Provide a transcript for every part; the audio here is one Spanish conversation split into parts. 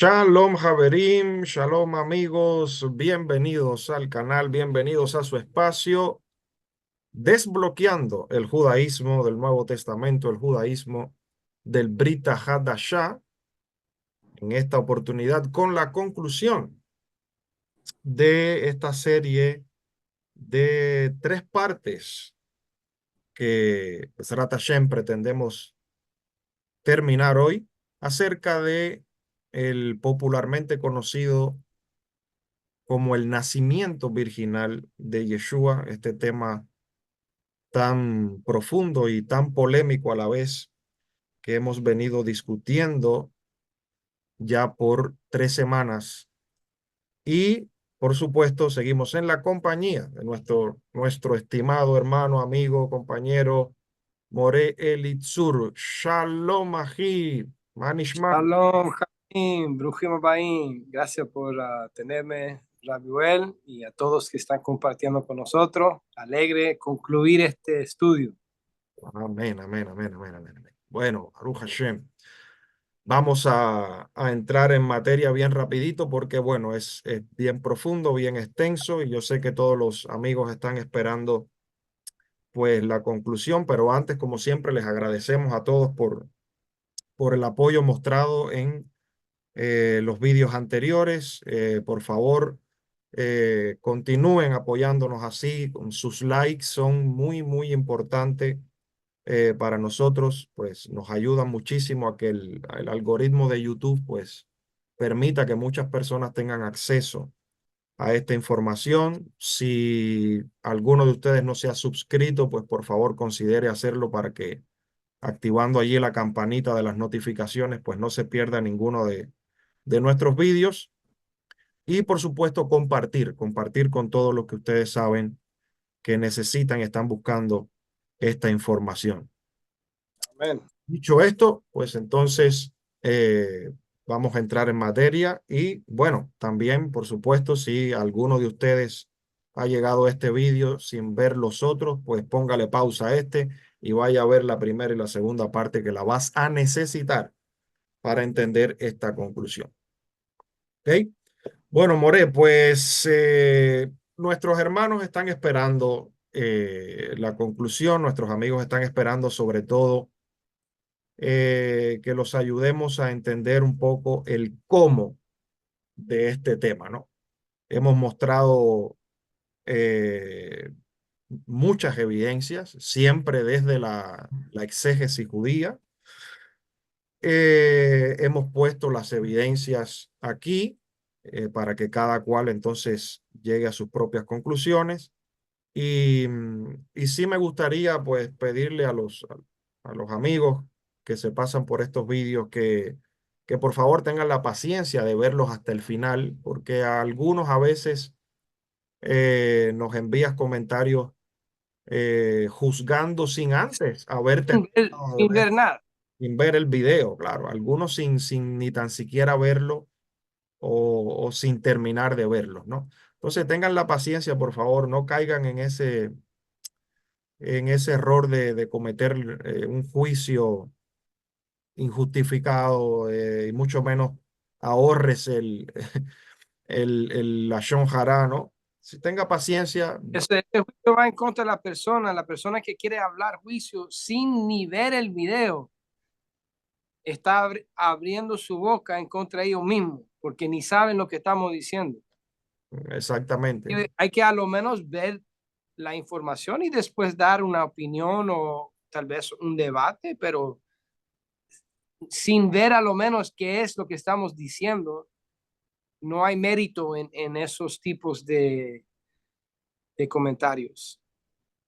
Shalom Haverim, shalom amigos, bienvenidos al canal, bienvenidos a su espacio, desbloqueando el judaísmo del Nuevo Testamento, el judaísmo del Brit Hadashah, en esta oportunidad con la conclusión de esta serie de tres partes que Bezrat Hashem pretendemos terminar hoy acerca de el popularmente conocido como el nacimiento virginal de Yeshua, este tema tan profundo y tan polémico a la vez que hemos venido discutiendo ya por 3 semanas. Y, por supuesto, seguimos en la compañía de nuestro estimado hermano, amigo, compañero, More Elitzur. Shalom, Aji, Manishma. Shalom, Jaim, Brujim Abaim. Gracias por tenerme, Rabiuel, y a todos que están compartiendo con nosotros. Alegre concluir este estudio. Amén, amén, amén, amén, amén, amén. Bueno, Baruch Hashem. Vamos a entrar en materia bien rapidito porque, bueno, es bien profundo, bien extenso y yo sé que todos los amigos están esperando pues la conclusión, pero antes, como siempre, les agradecemos a todos por el apoyo mostrado en los vídeos anteriores. Por favor, continúen apoyándonos así, con sus likes son muy, muy importantes para nosotros, pues nos ayuda muchísimo a que el algoritmo de YouTube pues permita que muchas personas tengan acceso a esta información. Si alguno de ustedes no se ha suscrito, pues por favor considere hacerlo para que activando allí la campanita de las notificaciones, pues no se pierda ninguno de nuestros vídeos. Y por supuesto compartir con todos los que ustedes saben que necesitan y están buscando esta información. Amén. Dicho esto, pues entonces vamos a entrar en materia y bueno, también por supuesto, si alguno de ustedes ha llegado a este vídeo sin ver los otros, pues póngale pausa a este y vaya a ver la primera y la segunda parte que la vas a necesitar para entender esta conclusión. ¿Ok? Bueno, More, pues nuestros hermanos están esperando la conclusión, nuestros amigos están esperando sobre todo que los ayudemos a entender un poco el cómo de este tema, ¿no? Hemos mostrado eh, muchas evidencias, siempre desde la exégesis judía. Hemos puesto las evidencias aquí para que cada cual entonces llegue a sus propias conclusiones. Y sí me gustaría pues pedirle a los amigos que se pasan por estos vídeos que por favor tengan la paciencia de verlos hasta el final, porque a algunos a veces nos envías comentarios juzgando sin antes haber terminado de Sin ver, ver nada. sin ver el video, claro, algunos sin ni tan siquiera verlo o sin terminar de verlo, ¿no? Entonces tengan la paciencia, por favor, no caigan en ese error de cometer un juicio injustificado y mucho menos ahorres el lashon hara, ¿no? Si tenga paciencia, Este juicio va en contra de la persona que quiere hablar juicio sin ni ver el video. Está abriendo su boca en contra de ellos mismos, porque ni saben lo que estamos diciendo. exactamente, Hay que a lo menos ver la información y después dar una opinión o tal vez un debate, pero sin ver a lo menos qué es lo que estamos diciendo, no hay mérito en esos tipos de comentarios.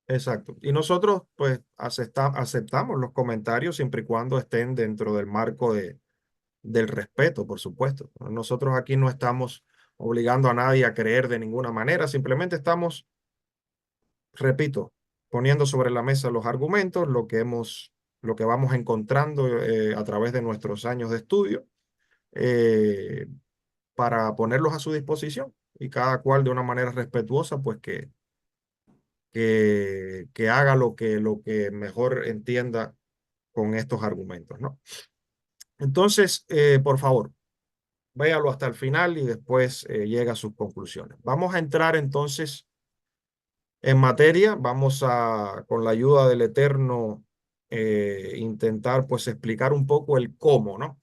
exacto. Y nosotros pues aceptamos los comentarios siempre y cuando estén dentro del marco del respeto, por supuesto. Nosotros aquí no estamos obligando a nadie a creer de ninguna manera, simplemente estamos, repito, poniendo sobre la mesa los argumentos, lo que vamos encontrando a través de nuestros años de estudio, eh, para ponerlos a su disposición y cada cual de una manera respetuosa, pues que haga lo que mejor entienda con estos argumentos, ¿no? Entonces, por favor, Véalo hasta el final y después llega a sus conclusiones. Vamos a entrar entonces en materia. Vamos a, con la ayuda del Eterno, intentar pues explicar un poco el cómo, ¿no?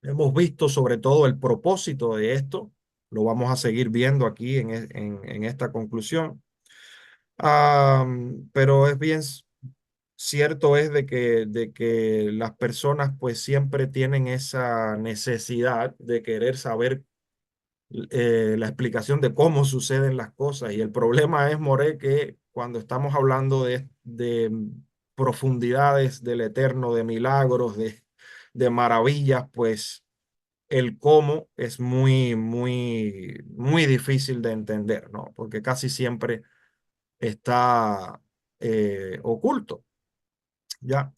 Hemos visto sobre todo el propósito de esto. Lo vamos a seguir viendo aquí en esta conclusión. Pero es bien cierto es de que las personas pues siempre tienen esa necesidad de querer saber la explicación de cómo suceden las cosas. Y el problema es, More, que cuando estamos hablando de profundidades del Eterno, de milagros, de maravillas, pues el cómo es muy difícil de entender, ¿no? Porque casi siempre está oculto, ¿ya?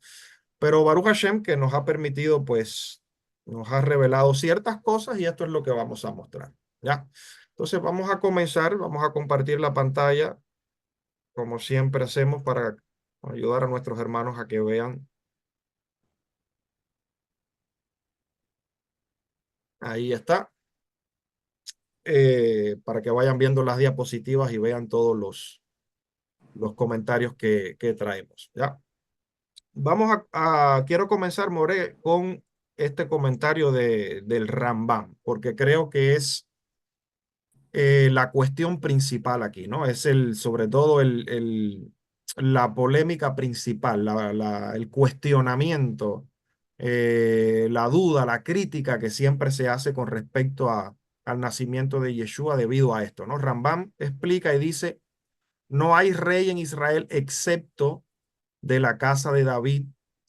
Pero Baruch Hashem, que nos ha permitido, pues, nos ha revelado ciertas cosas y esto es lo que vamos a mostrar, ¿ya? Entonces vamos a comenzar, vamos a compartir la pantalla, como siempre hacemos para ayudar a nuestros hermanos a que vean. Ahí está. Para que vayan viendo las diapositivas y vean todos los comentarios que traemos, ¿ya? Vamos quiero comenzar, More, con este comentario del Rambam, porque creo que es la cuestión principal aquí, ¿no? Es sobre todo la polémica principal, el cuestionamiento, la duda, la crítica que siempre se hace con respecto al nacimiento de Yeshua debido a esto, ¿no? Rambam explica y dice, no hay rey en Israel excepto de la casa de David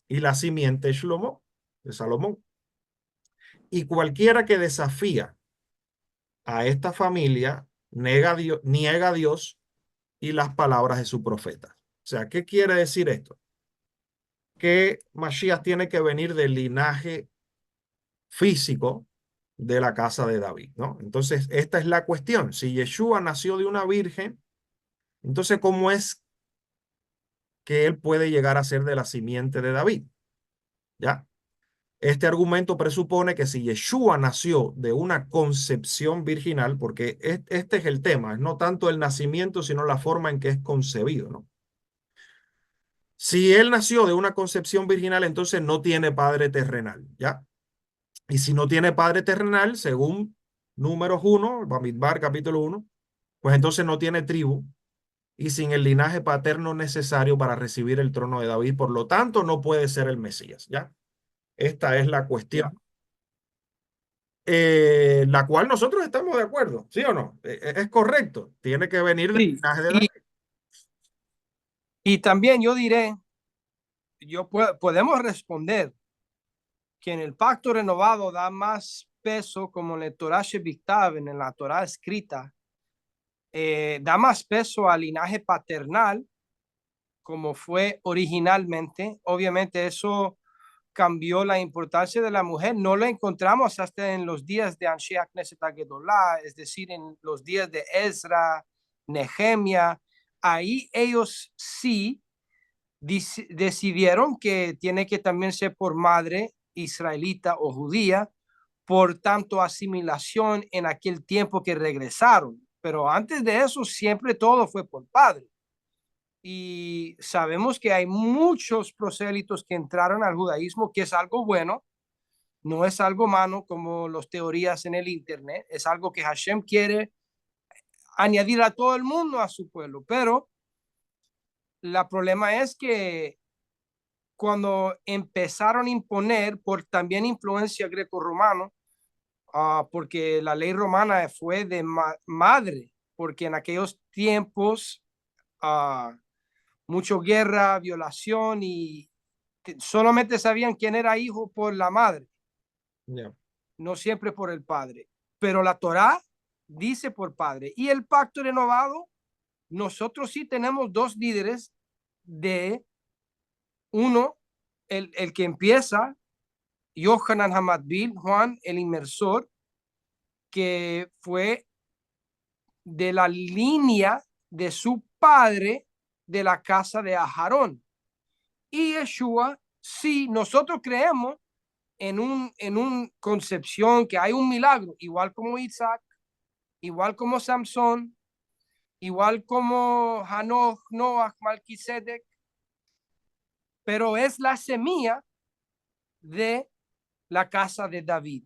y la simiente de Salomón. Y cualquiera que desafía a esta familia niega a Dios y las palabras de su profeta. O sea, ¿qué quiere decir esto? Que Mashiach tiene que venir del linaje físico de la casa de David, ¿no? Entonces, esta es la cuestión. Si Yeshua nació de una virgen, entonces, ¿cómo es que él puede llegar a ser de la simiente de David? ¿Ya? Este argumento presupone que si Yeshua nació de una concepción virginal, porque este es el tema, no tanto el nacimiento, sino la forma en que es concebido, ¿no? Si él nació de una concepción virginal, entonces no tiene padre terrenal, ¿ya? Y si no tiene padre terrenal, según Números 1, Bamidbar capítulo 1, pues entonces no tiene tribu y sin el linaje paterno necesario para recibir el trono de David, por lo tanto no puede ser el Mesías, ¿ya? Esta es la cuestión. La cual nosotros estamos de acuerdo, ¿sí o no? Es correcto, tiene que venir del Sí, linaje de David. y también yo diré, podemos responder que en el pacto renovado da más peso, como en el Torah Shebiktav, en la Torah escrita, da más peso al linaje paternal, como fue originalmente. Obviamente eso cambió la importancia de la mujer. No lo encontramos hasta en los días de Anshe Knesset HaGedolah, es decir, en los días de Ezra, Nehemia. Ahí ellos sí decidieron que tiene que también ser por madre israelita o judía, por tanto asimilación en aquel tiempo que regresaron. Pero antes de eso siempre todo fue por padre. Y sabemos que hay muchos prosélitos que entraron al judaísmo, que es algo bueno, no es algo malo como las teorías en el internet, es algo que Hashem quiere añadir a todo el mundo a su pueblo, pero el problema es que cuando empezaron a imponer por también influencia greco-romano, porque la ley romana fue de madre, porque en aquellos tiempos mucho guerra, violación y solamente sabían quién era hijo por la madre, Yeah. no siempre por el padre. Pero la Torá dice por padre. Y el pacto renovado, nosotros sí tenemos dos líderes de uno, el que empieza, Yohanan Hamadbil, Juan el inmersor, que fue de la línea de su padre de la casa de Aharón. Y Yeshua, sí, nosotros creemos en un concepción que hay un milagro, igual como Isaac, igual como Samson, igual como Hanoch, Noah, Malquisedec, pero es la semilla de la casa de David.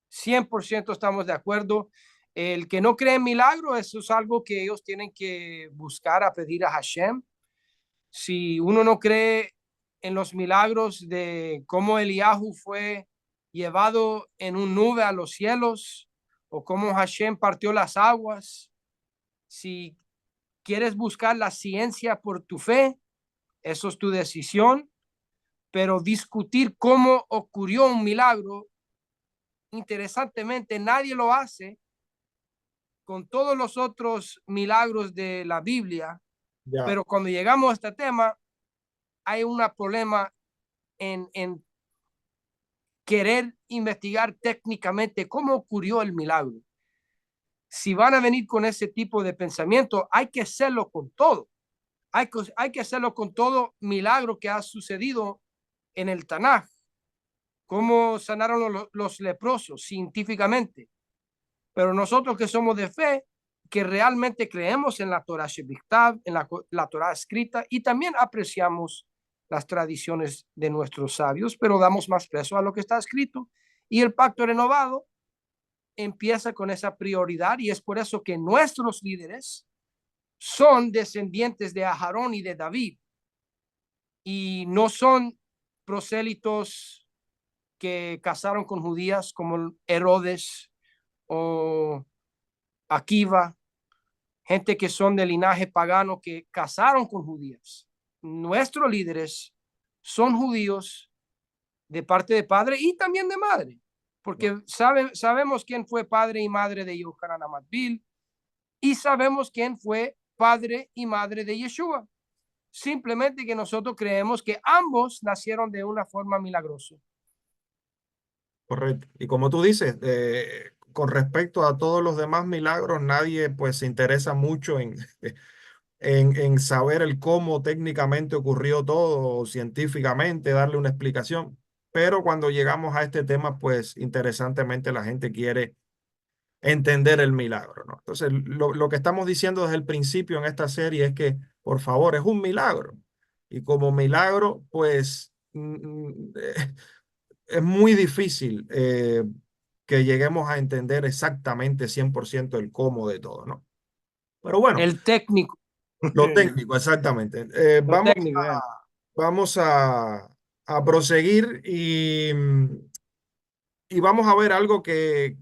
100% estamos de acuerdo. El que no cree en milagro, eso es algo que ellos tienen que buscar a pedir a Hashem. Si uno no cree en los milagros de cómo Eliyahu fue llevado en un nube a los cielos o cómo Hashem partió las aguas, si quieres buscar la ciencia por tu fe, eso es tu decisión, pero discutir cómo ocurrió un milagro, interesantemente, nadie lo hace con todos los otros milagros de la Biblia, Ya, pero cuando llegamos a este tema, hay un problema en querer investigar técnicamente cómo ocurrió el milagro. Si van a venir con ese tipo de pensamiento, hay que hacerlo con todo. Hay que hacerlo con todo milagro que ha sucedido en el Tanaj. Cómo sanaron los leprosos científicamente. Pero nosotros que somos de fe, que realmente creemos en la Torah Shebiktav, en la Torah escrita, y también apreciamos las tradiciones de nuestros sabios, pero damos más peso a lo que está escrito. Y el pacto renovado empieza con esa prioridad, y es por eso que nuestros líderes son descendientes de Aarón y de David, y no son prosélitos que casaron con judías como Herodes o Akiva, gente que son de linaje pagano que casaron con judías. Nuestros líderes son judíos de parte de padre y también de madre, porque sabemos quién fue padre y madre de Yohanan Amatbil y sabemos quién fue padre y madre de Yeshua. Simplemente que nosotros creemos que ambos nacieron de una forma milagrosa. correcto. Y como tú dices, con respecto a todos los demás milagros, nadie pues se interesa mucho en saber el cómo técnicamente ocurrió todo, o científicamente, darle una explicación. Pero cuando llegamos a este tema, pues interesantemente la gente quiere entender el milagro, ¿no? Entonces, lo que estamos diciendo desde el principio en esta serie es que, por favor, es un milagro. Y como milagro, pues es muy difícil que lleguemos a entender exactamente 100% el cómo de todo, ¿no? Pero bueno, El técnico. lo técnico, exactamente. Lo técnico. Vamos a proseguir y vamos a ver algo que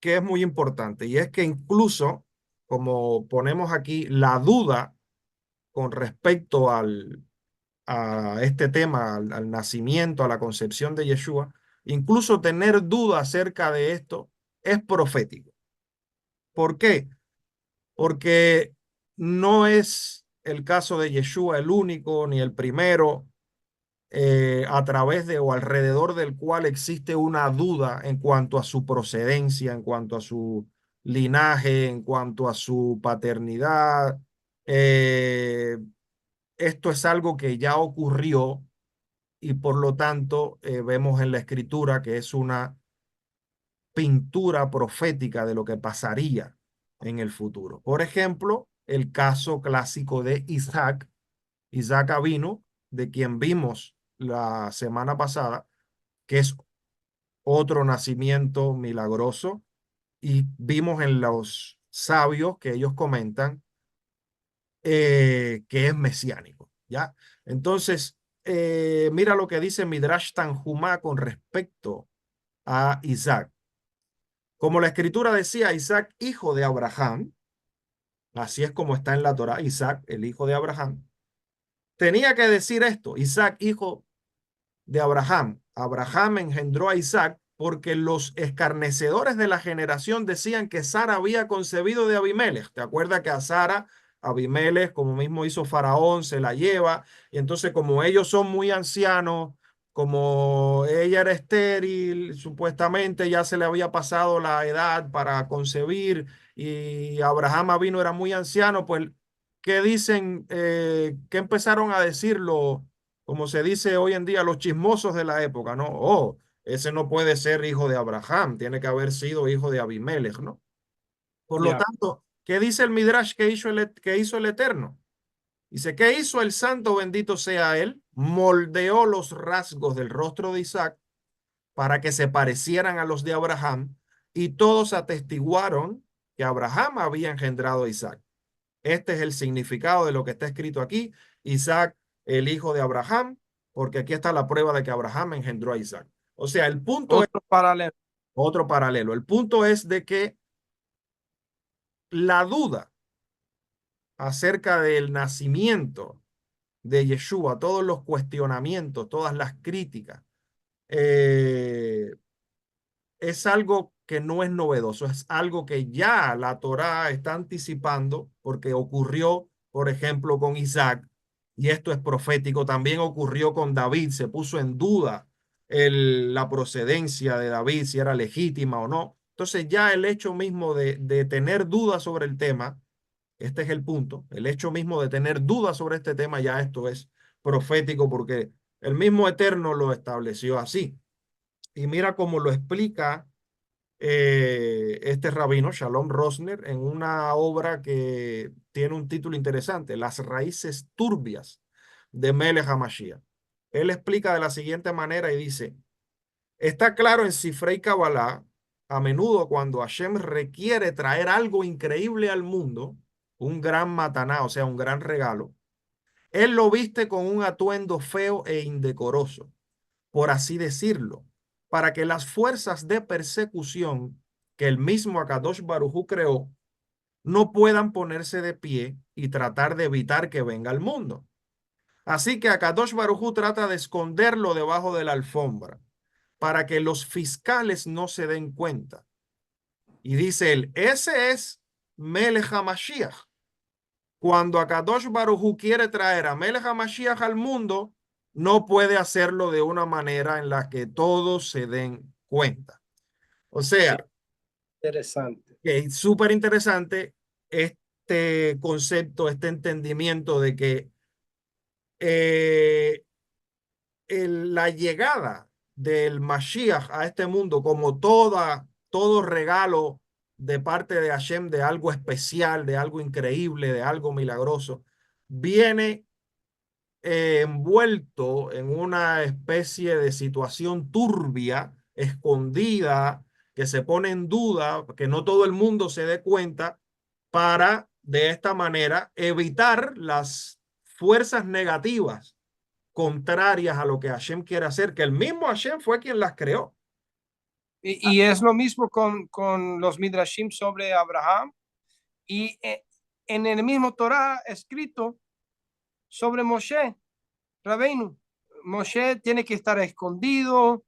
es muy importante, y es que incluso, como ponemos aquí, la duda con respecto a este tema, al nacimiento, a la concepción de Yeshua, incluso tener duda acerca de esto es profético. ¿Por qué? Porque no es el caso de Yeshua el único ni el primero a través de o alrededor del cual existe una duda en cuanto a su procedencia, en cuanto a su linaje, en cuanto a su paternidad. Eh, Esto es algo que ya ocurrió y por lo tanto vemos en la escritura que es una pintura profética de lo que pasaría en el futuro. Por ejemplo, el caso clásico de Isaac, Isaac Avinu, de quien vimos la semana pasada, que es otro nacimiento milagroso, y vimos en los sabios que ellos comentan que es mesiánico, ¿ya? Entonces, mira lo que dice Midrash Tanjumá con respecto a Isaac. Como la escritura decía, Isaac, hijo de Abraham, así es como está en la Torá, Isaac, el hijo de Abraham, tenía que decir esto, Isaac, hijo de Abraham. Abraham engendró a Isaac porque los escarnecedores de la generación decían que Sara había concebido de Abimelech. ¿Te acuerdas que a Sara, Abimelech, como mismo hizo Faraón, se la lleva? Y entonces como ellos son muy ancianos, como ella era estéril, supuestamente ya se le había pasado la edad para concebir y Abraham vino era muy anciano, pues, ¿qué dicen? ¿Qué empezaron a decirlo? como se dice hoy en día, los chismosos de la época, ¿no? Oh, ese no puede ser hijo de Abraham, tiene que haber sido hijo de Abimelech, ¿no? Por lo Ya. tanto, ¿qué dice el Midrash que hizo el Eterno? Dice, ¿qué hizo el santo bendito sea él? Moldeó los rasgos del rostro de Isaac para que se parecieran a los de Abraham, y todos atestiguaron que Abraham había engendrado a Isaac. Este es el significado de lo que está escrito aquí. Isaac, el hijo de Abraham, porque aquí está la prueba de que Abraham engendró a Isaac. O sea, el punto es Otro paralelo. otro paralelo. El punto es de que la duda acerca del nacimiento de Yeshua, todos los cuestionamientos, todas las críticas, eh, es algo que no es novedoso, es algo que ya la Torá está anticipando porque ocurrió, por ejemplo, con Isaac, y esto es profético, también ocurrió con David, se puso en duda la procedencia de David, si era legítima o no. Entonces ya el hecho mismo de tener dudas sobre el tema, este es el punto, el hecho mismo de tener dudas sobre este tema, ya esto es profético porque el mismo Eterno lo estableció así. Y mira cómo lo explica este rabino, Shalom Rosner, en una obra que tiene un título interesante, Las raíces turbias de Melech HaMashiach. Él explica de la siguiente manera y dice, está claro en Sifrei Kabbalah, a menudo cuando Hashem requiere traer algo increíble al mundo, un gran mataná, o sea, un gran regalo, él lo viste con un atuendo feo e indecoroso, por así decirlo, para que las fuerzas de persecución que el mismo Akadosh Baruj Hu creó no puedan ponerse de pie y tratar de evitar que venga al mundo. Así que Akadosh Baruj Hu trata de esconderlo debajo de la alfombra para que los fiscales no se den cuenta. Y dice él, ese es Melech HaMashiach. Cuando Akadosh Baruj Hu quiere traer a Melech HaMashiach al mundo, no puede hacerlo de una manera en la que todos se den cuenta. O Sí, sea, interesante. que es súper interesante este concepto, este entendimiento de que eh, la llegada del Mashiach a este mundo como todo regalo de parte de Hashem, de algo especial, de algo increíble, de algo milagroso, viene envuelto en una especie de situación turbia, escondida, que se pone en duda, que no todo el mundo se dé cuenta, para de esta manera evitar las fuerzas negativas contrarias a lo que Hashem quiere hacer, que el mismo Hashem fue quien las creó. Y es lo mismo con los Midrashim sobre Abraham. Y en el mismo Torah escrito sobre Moshe, Rabbeinu. Moshe tiene que estar escondido.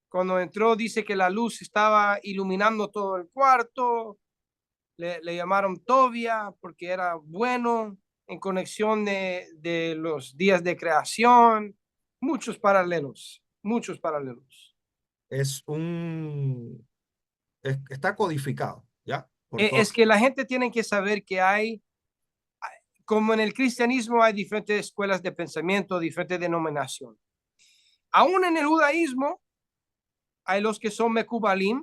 Cuando entró dice que la luz estaba iluminando todo el cuarto. Le llamaron Tobia porque era bueno en conexión de los días de creación. Muchos paralelos, muchos paralelos. Es un, está codificado, ¿ya? Por todo. Es que la gente tiene que saber que hay, como en el cristianismo hay diferentes escuelas de pensamiento, diferentes denominaciones. Aún en el judaísmo hay los que son mekubalim,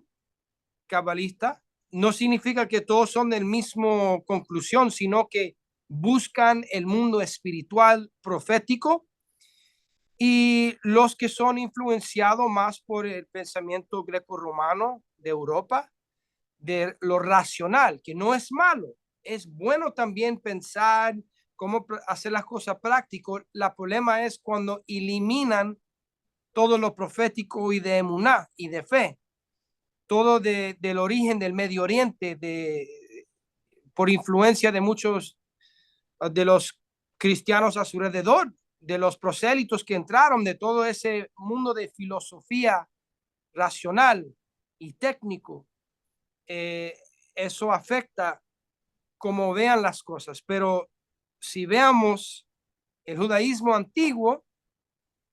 cabalistas. No significa que todos son del mismo conclusión, sino que buscan el mundo espiritual profético, y los que son influenciados más por el pensamiento greco-romano de Europa, de lo racional, que no es malo, es bueno también pensar cómo hacer las cosas prácticas. El problema es cuando eliminan todo lo profético y de emuná y de fe, todo del origen del Medio Oriente, por influencia de muchos de los cristianos a su alrededor, de los prosélitos que entraron, de todo ese mundo de filosofía racional y técnico. Eso afecta como vean las cosas. Pero si veamos, el judaísmo antiguo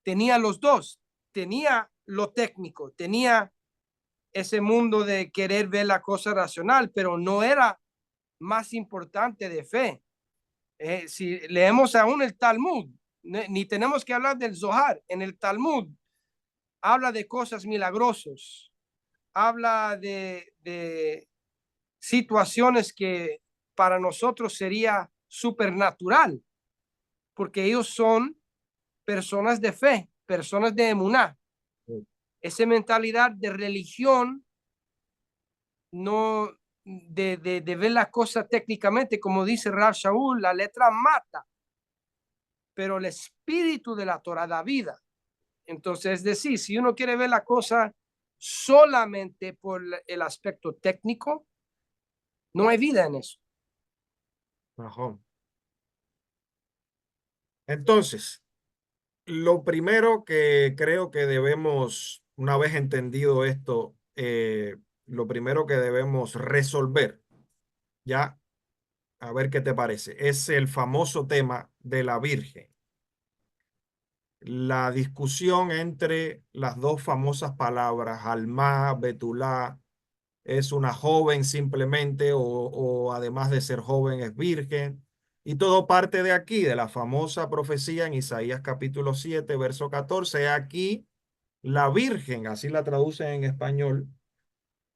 tenía los dos, tenía lo técnico, tenía ese mundo de querer ver la cosa racional, pero no era más importante de fe. Si leemos aún el Talmud, Ni tenemos que hablar del Zohar. En el Talmud habla de cosas milagrosas, habla de situaciones que para nosotros sería supernatural, porque ellos son personas de fe, personas de emuná. Esa mentalidad de religión, no de ver la cosa técnicamente, como dice Rav Shaul, la letra mata, pero el espíritu de la Torah da vida. Entonces, es decir, si uno quiere ver la cosa solamente por el aspecto técnico, no hay vida en eso. Ajá. Entonces, lo primero que creo que debemos, una vez entendido esto, lo primero que debemos resolver, ya, a ver qué te parece, es el famoso tema de la Virgen. La discusión entre las dos famosas palabras, Alma, Betulá, es una joven simplemente o además de ser joven es virgen. Y todo parte de aquí, de la famosa profecía en Isaías capítulo 7, verso 14. Aquí la virgen, así la traducen en español,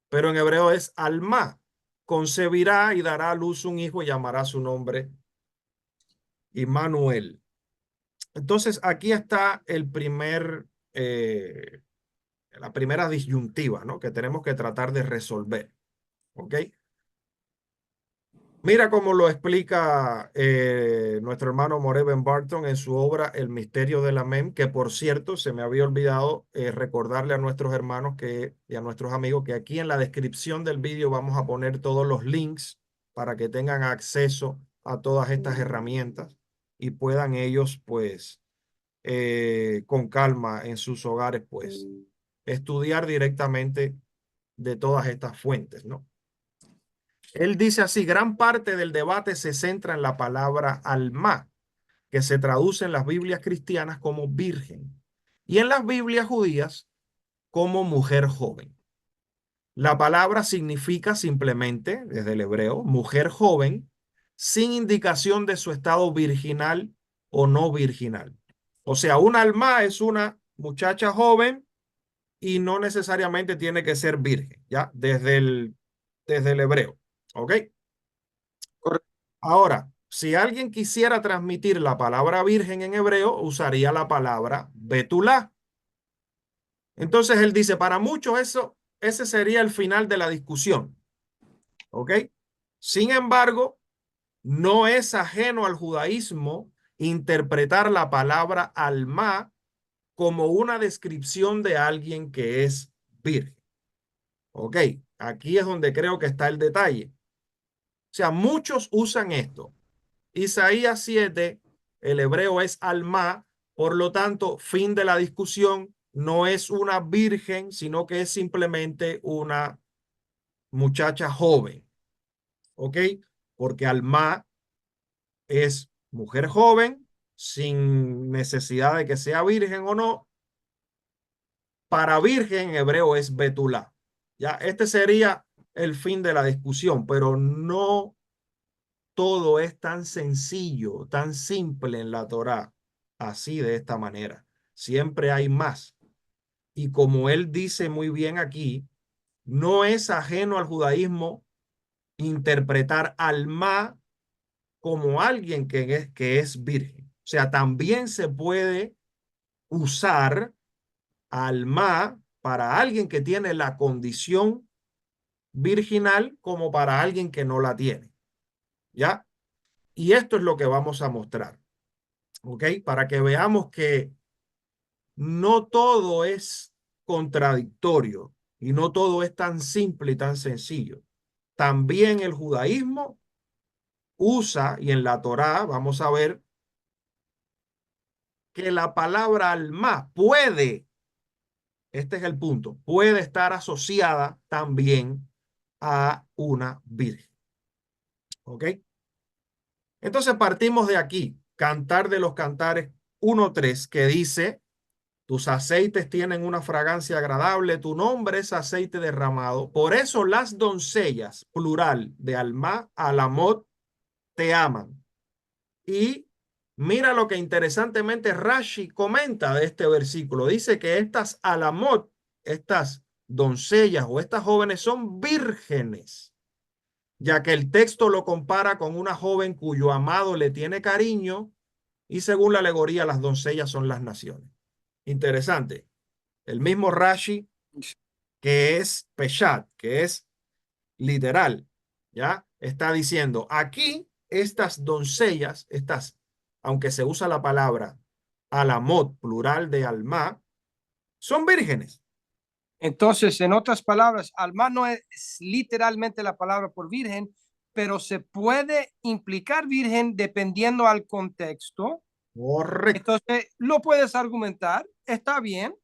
pero en hebreo es Alma. Concebirá y dará a luz un hijo y llamará su nombre Immanuel. Entonces aquí está la primera disyuntiva, ¿no? Que tenemos que tratar de resolver. ¿Ok? Mira cómo lo explica nuestro hermano Moré Ben Barton en su obra El misterio de la Mem, que por cierto se me había olvidado recordarle a nuestros hermanos y a nuestros amigos que aquí en la descripción del vídeo vamos a poner todos los links para que tengan acceso a todas estas herramientas y puedan ellos pues con calma en sus hogares pues estudiar directamente de todas estas fuentes, ¿no? Él dice así, gran parte del debate se centra en la palabra alma, que se traduce en las Biblias cristianas como virgen y en las Biblias judías como mujer joven. La palabra significa simplemente, desde el hebreo, mujer joven, sin indicación de su estado virginal o no virginal. O sea, un alma es una muchacha joven y no necesariamente tiene que ser virgen, ¿ya? Desde el hebreo, ¿ok? Ahora, si alguien quisiera transmitir la palabra virgen en hebreo, usaría la palabra betulá. Entonces él dice, para muchos ese sería el final de la discusión. ¿Ok? Sin embargo, no es ajeno al judaísmo interpretar la palabra alma como una descripción de alguien que es virgen. ¿Ok? Aquí es donde creo que está el detalle. O sea, muchos usan esto. Isaías 7, el hebreo es alma, por lo tanto, fin de la discusión, no es una virgen, sino que es simplemente una muchacha joven, ¿ok? Porque alma es mujer joven, sin necesidad de que sea virgen o no. Para virgen en hebreo es betulá. Ya, este sería el fin de la discusión, pero no todo es tan sencillo, tan simple en la Torá, así de esta manera. Siempre hay más. Y como él dice muy bien aquí, no es ajeno al judaísmo interpretar al ma como alguien que es virgen. O sea, también se puede usar al ma para alguien que tiene la condición virginal como para alguien que no la tiene. ¿Ya? Y esto es lo que vamos a mostrar. ¿Ok? Para que veamos que no todo es contradictorio y no todo es tan simple y tan sencillo. También el judaísmo usa, y en la Torá vamos a ver que la palabra alma puede, este es el punto, puede estar asociada también a una virgen. ¿Ok? Entonces partimos de aquí, Cantar de los Cantares 1:3, que dice: tus aceites tienen una fragancia agradable, tu nombre es aceite derramado. Por eso las doncellas, plural de Alma, Alamot, te aman. Y Mira lo que interesantemente Rashi comenta de este versículo. Dice que estas alamot, estas doncellas o estas jóvenes son vírgenes, ya que el texto lo compara con una joven cuyo amado le tiene cariño y según la alegoría las doncellas son las naciones. Interesante. El mismo Rashi, que es Peshat, que es literal, ¿ya? Está diciendo, aquí estas doncellas, aunque se usa la palabra alamot, plural de alma, son vírgenes. Entonces, en otras palabras, alma no es literalmente la palabra por virgen, pero se puede implicar virgen dependiendo al contexto. Correcto, Entonces, lo puedes argumentar, está bien,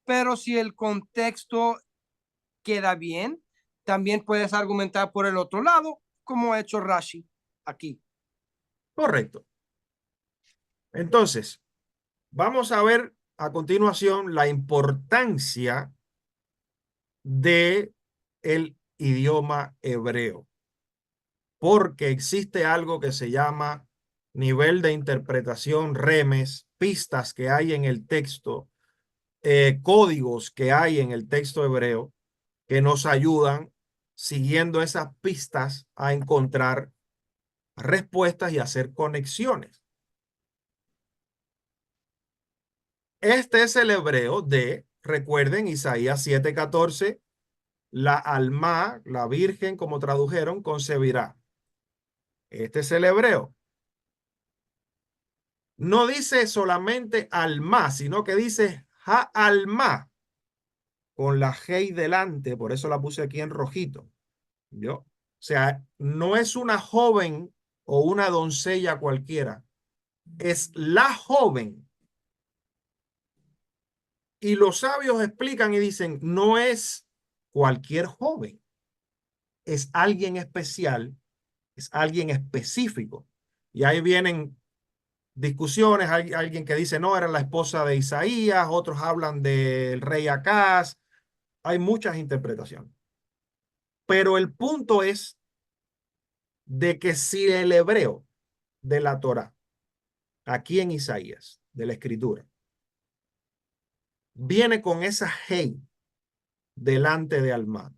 pero si el contexto queda bien, también puedes argumentar por el otro lado, como ha hecho Rashi aquí. correcto. Entonces, vamos a ver a continuación la importancia de el idioma hebreo, porque existe algo que se llama nivel de interpretación, remes, pistas que hay en el texto, códigos que hay en el texto hebreo que nos ayudan, siguiendo esas pistas, a encontrar respuestas y hacer conexiones. Este es el hebreo de, recuerden, Isaías 7:14, la alma, la virgen, como tradujeron, concebirá. Este es el hebreo. No dice solamente alma, sino que dice ha alma, con la G delante, por eso la puse aquí en rojito. ¿Yo? O sea, no es una joven o una doncella cualquiera, es la joven. Y los sabios explican y dicen, no es cualquier joven, es alguien especial, es alguien específico. Y ahí vienen discusiones, hay alguien que dice, no, era la esposa de Isaías, otros hablan del rey Acaz, hay muchas interpretaciones. Pero el punto es de que si el hebreo de la Torá, aquí en Isaías, de la escritura, viene con esa hey delante de Alma,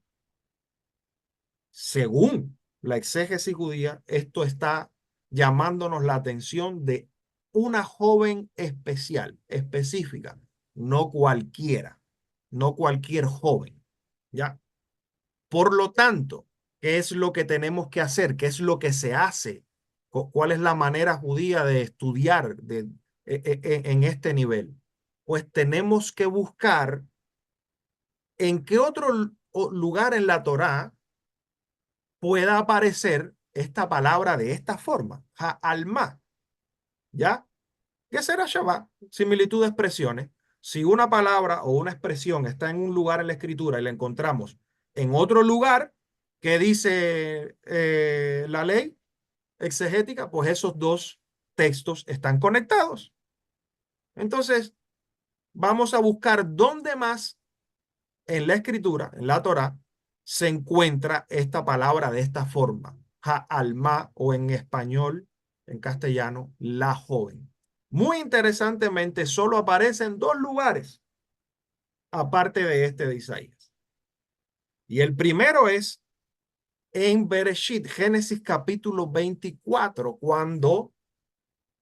según la exégesis judía, esto está llamándonos la atención de una joven especial, específica, no cualquiera, no cualquier joven, ¿ya? Por lo tanto, ¿qué es lo que tenemos que hacer? ¿Qué es lo que se hace? ¿Cuál es la manera judía de estudiar en este nivel? Pues tenemos que buscar en qué otro lugar en la Torá pueda aparecer esta palabra de esta forma, alma, ¿ya? ¿Qué será Shabbat? Similitud de expresiones. Si una palabra o una expresión está en un lugar en la escritura y la encontramos en otro lugar que dice la ley exegética, pues esos dos textos están conectados. Entonces, vamos a buscar dónde más en la escritura, en la Torá, se encuentra esta palabra de esta forma, alma, o en español, en castellano, la joven. Muy interesantemente, solo aparece en dos lugares, aparte de este de Isaías. Y el primero es en Bereshit, Génesis capítulo 24, cuando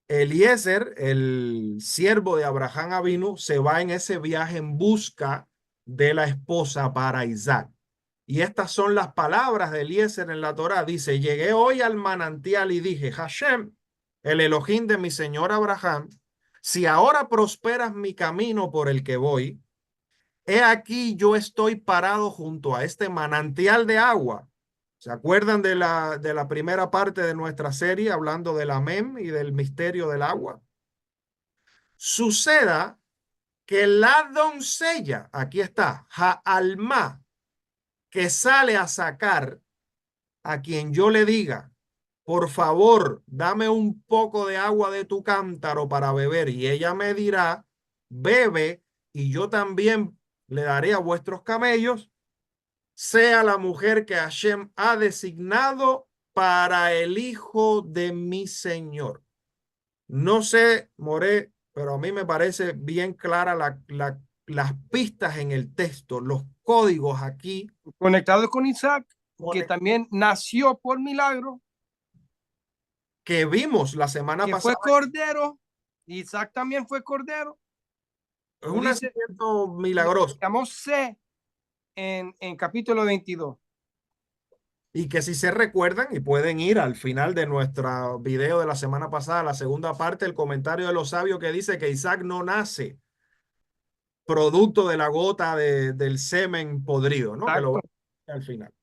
Eliezer, el siervo de Abraham Avinu, se va en ese viaje en busca de la esposa para Isaac. Y estas son las palabras de Eliezer en la Torá. Dice, llegué hoy al manantial y dije, Hashem, el Elohim de mi señor Abraham, si ahora prosperas mi camino por el que voy, he aquí yo estoy parado junto a este manantial de agua. ¿Se acuerdan de la primera parte de nuestra serie hablando del Amén y del misterio del agua? Suceda que la doncella, aquí está, Alma, que sale a sacar a quien yo le diga, por favor, dame un poco de agua de tu cántaro para beber, y ella me dirá, bebe, y yo también le daré a vuestros camellos, sea la mujer que Hashem ha designado para el hijo de mi Señor. No sé, More, pero a mí me parece bien clara las pistas en el texto, los códigos aquí Conectado con Isaac, que pone- también nació por milagro, que vimos la semana que fue pasada. cordero. Isaac también fue cordero. Es Lo un dice, nacimiento lo milagroso llamó C en capítulo 22. y que si se recuerdan y pueden ir al final de nuestro video de la semana pasada, la segunda parte, el comentario de los sabios que dice que Isaac no nace producto de la gota del semen podrido, ¿no? Que lo va Exacto. a al final.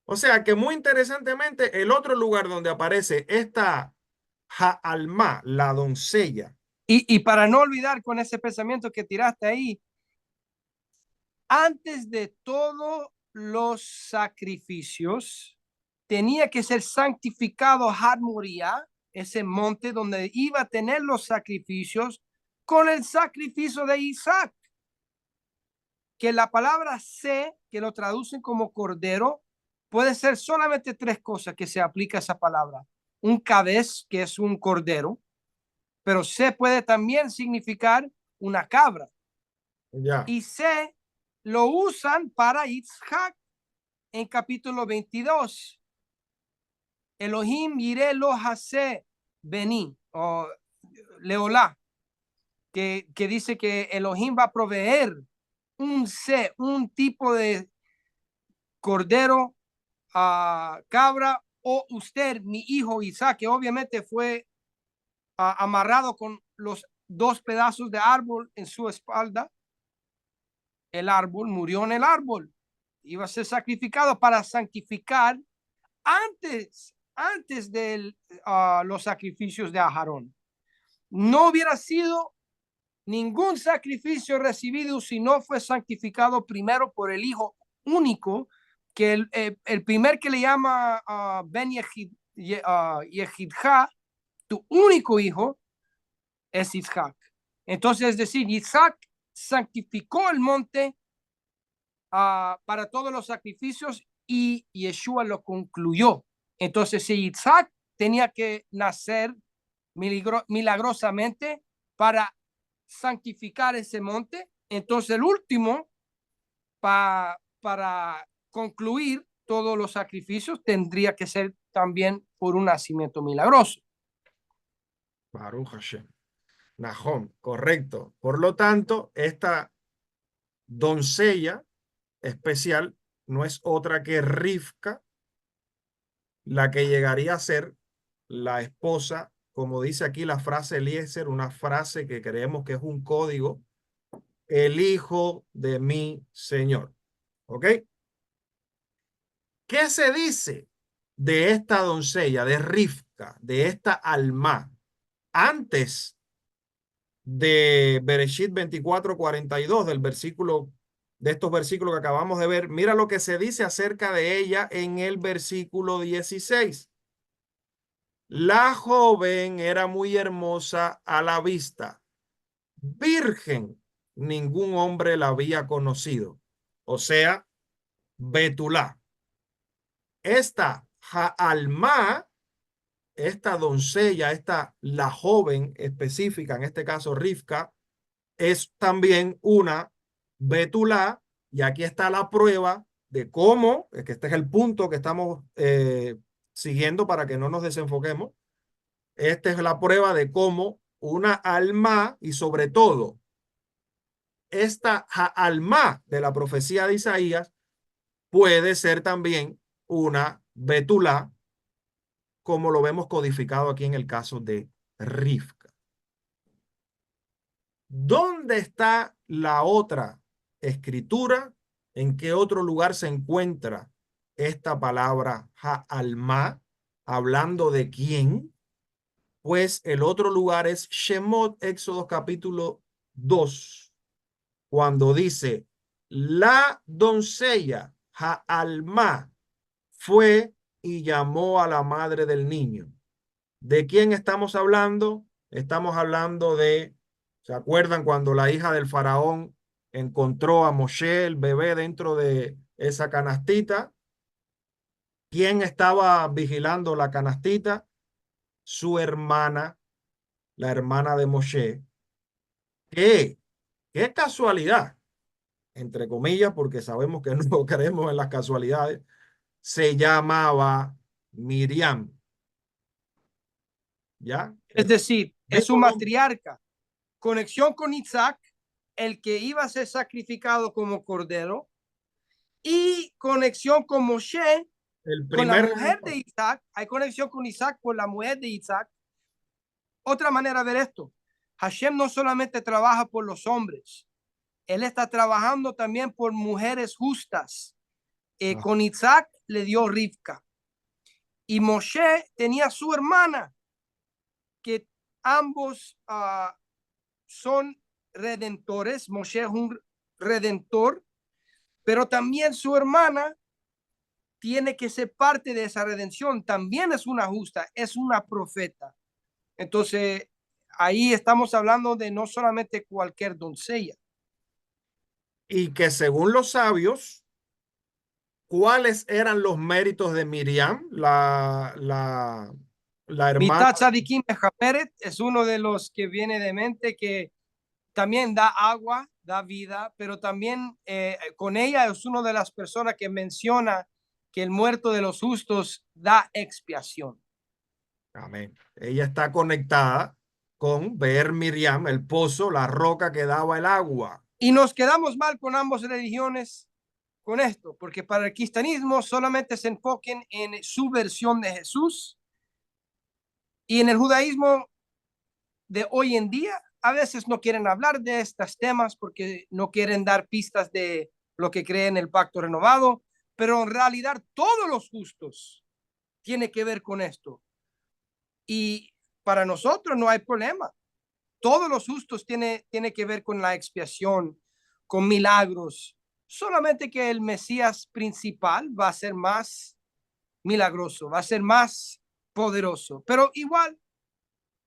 O sea que muy interesantemente, el otro lugar donde aparece esta Jaalma, la doncella, Y para no olvidar con ese pensamiento que tiraste ahí, antes de todos los sacrificios, tenía que ser santificado Har Moriah, ese monte donde iba a tener los sacrificios, con el sacrificio de Isaac, que la palabra se, que lo traducen como cordero, puede ser solamente tres cosas que se aplica a esa palabra. Un cabez, que es un cordero, pero se puede también significar una cabra. ya, Y se lo usan para Isaac en capítulo 22. Elohim yireh lo hase beni, o leolá, que dice que Elohim va a proveer un tipo de cordero, cabra, o usted, mi hijo Isaac, que obviamente fue amarrado con los dos pedazos de árbol en su espalda. El árbol murió en el árbol. Iba a ser sacrificado para santificar antes de los sacrificios de Aarón. No hubiera sido ningún sacrificio recibido si no fue santificado primero por el Hijo único, que el primer que le llama Ben Yehidja, tu único hijo, es Isaac. Entonces, es decir, Isaac santificó el monte para todos los sacrificios y Yeshua lo concluyó. Entonces, si Isaac tenía que nacer milagrosamente para santificar ese monte, entonces el último para concluir todos los sacrificios tendría que ser también por un nacimiento milagroso. Baruch Hashem, Nahom, correcto. Por lo tanto, esta doncella especial no es otra que Rivka, la que llegaría a ser la esposa, como dice aquí la frase Eliezer, una frase que creemos que es un código, el hijo de mi Señor. ¿Ok? ¿Qué se dice de esta doncella, de Rivka, de esta Alma, antes de Bereshit 24:42, del versículo, de estos versículos que acabamos de ver? Mira lo que se dice acerca de ella en el versículo 16. La joven era muy hermosa a la vista, virgen, ningún hombre la había conocido. O sea, Betulá. Esta Jaalma, esta doncella, la joven específica, en este caso Rivka, es también una Betulá, y aquí está la prueba de cómo, que este es el punto que estamos siguiendo para que no nos desenfoquemos. Esta es la prueba de cómo una alma y sobre todo esta alma de la profecía de Isaías puede ser también una Betulá, como lo vemos codificado aquí en el caso de Rivka. ¿Dónde está la otra escritura? ¿En qué otro lugar se encuentra esta palabra Jaalma? ¿Hablando de quién? Pues el otro lugar es Shemot, Éxodo capítulo 2, cuando dice, la doncella Jaalma fue y llamó a la madre del niño. ¿De quién estamos hablando? Estamos hablando de, ¿se acuerdan cuando la hija del faraón encontró a Moshe, el bebé, dentro de esa canastita? ¿Quién estaba vigilando la canastita? Su hermana la hermana de Moshe, que, qué casualidad, entre comillas, porque sabemos que no creemos en las casualidades, se llamaba Miriam, ¿ya? Es El decir, es mismo un nombre. matriarca. Conexión con Isaac, el que iba a ser sacrificado como cordero, y conexión con Moshe, El con la primer mujer de redentor. Isaac. Hay conexión con Isaac por la mujer de Isaac. Otra manera de ver esto, Hashem no solamente trabaja por los hombres, él está trabajando también por mujeres justas. Ah, Con Isaac le dio Rivka y Moshe tenía su hermana, que ambos son redentores. Moshe es un redentor, pero también su hermana tiene que ser parte de esa redención. También es una justa, es una profeta. Entonces, ahí estamos hablando de no solamente cualquier doncella. y que según los sabios, ¿cuáles eran los méritos de Miriam, la hermana? Mitad Tzadikim Mejaperet es uno de los que viene de mente, que también da agua, da vida, pero también con ella es una de las personas que menciona que el muerto de los justos da expiación. Amén. Ella está conectada con ver Miriam, el pozo, la roca que daba el agua. Y nos quedamos mal con ambas religiones con esto, porque para el cristianismo solamente se enfoquen en su versión de Jesús, y en el judaísmo de hoy en día a veces no quieren hablar de estos temas porque no quieren dar pistas de lo que creen el pacto renovado, pero en realidad todos los justos tienen que ver con esto. Y para nosotros no hay problema. Todos los justos tiene que ver con la expiación, con milagros. Solamente que el Mesías principal va a ser más milagroso, va a ser más poderoso. Pero igual,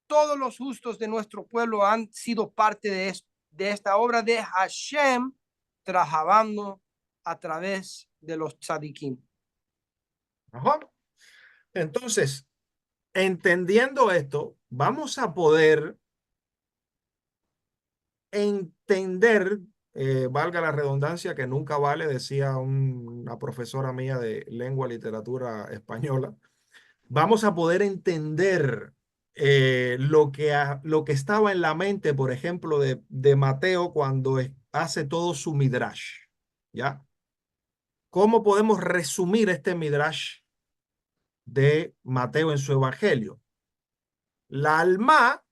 todos los justos de nuestro pueblo han sido parte de esta obra de Hashem, trabajando a través de los tzadikim. Ajá. Entonces, entendiendo esto, vamos a poder entender, valga la redundancia, que nunca vale, decía una profesora mía de lengua y literatura española, vamos a poder entender lo que estaba en la mente, por ejemplo, de Mateo cuando hace todo su midrash, ¿ya? ¿Cómo podemos resumir este midrash de Mateo en su evangelio? La alma,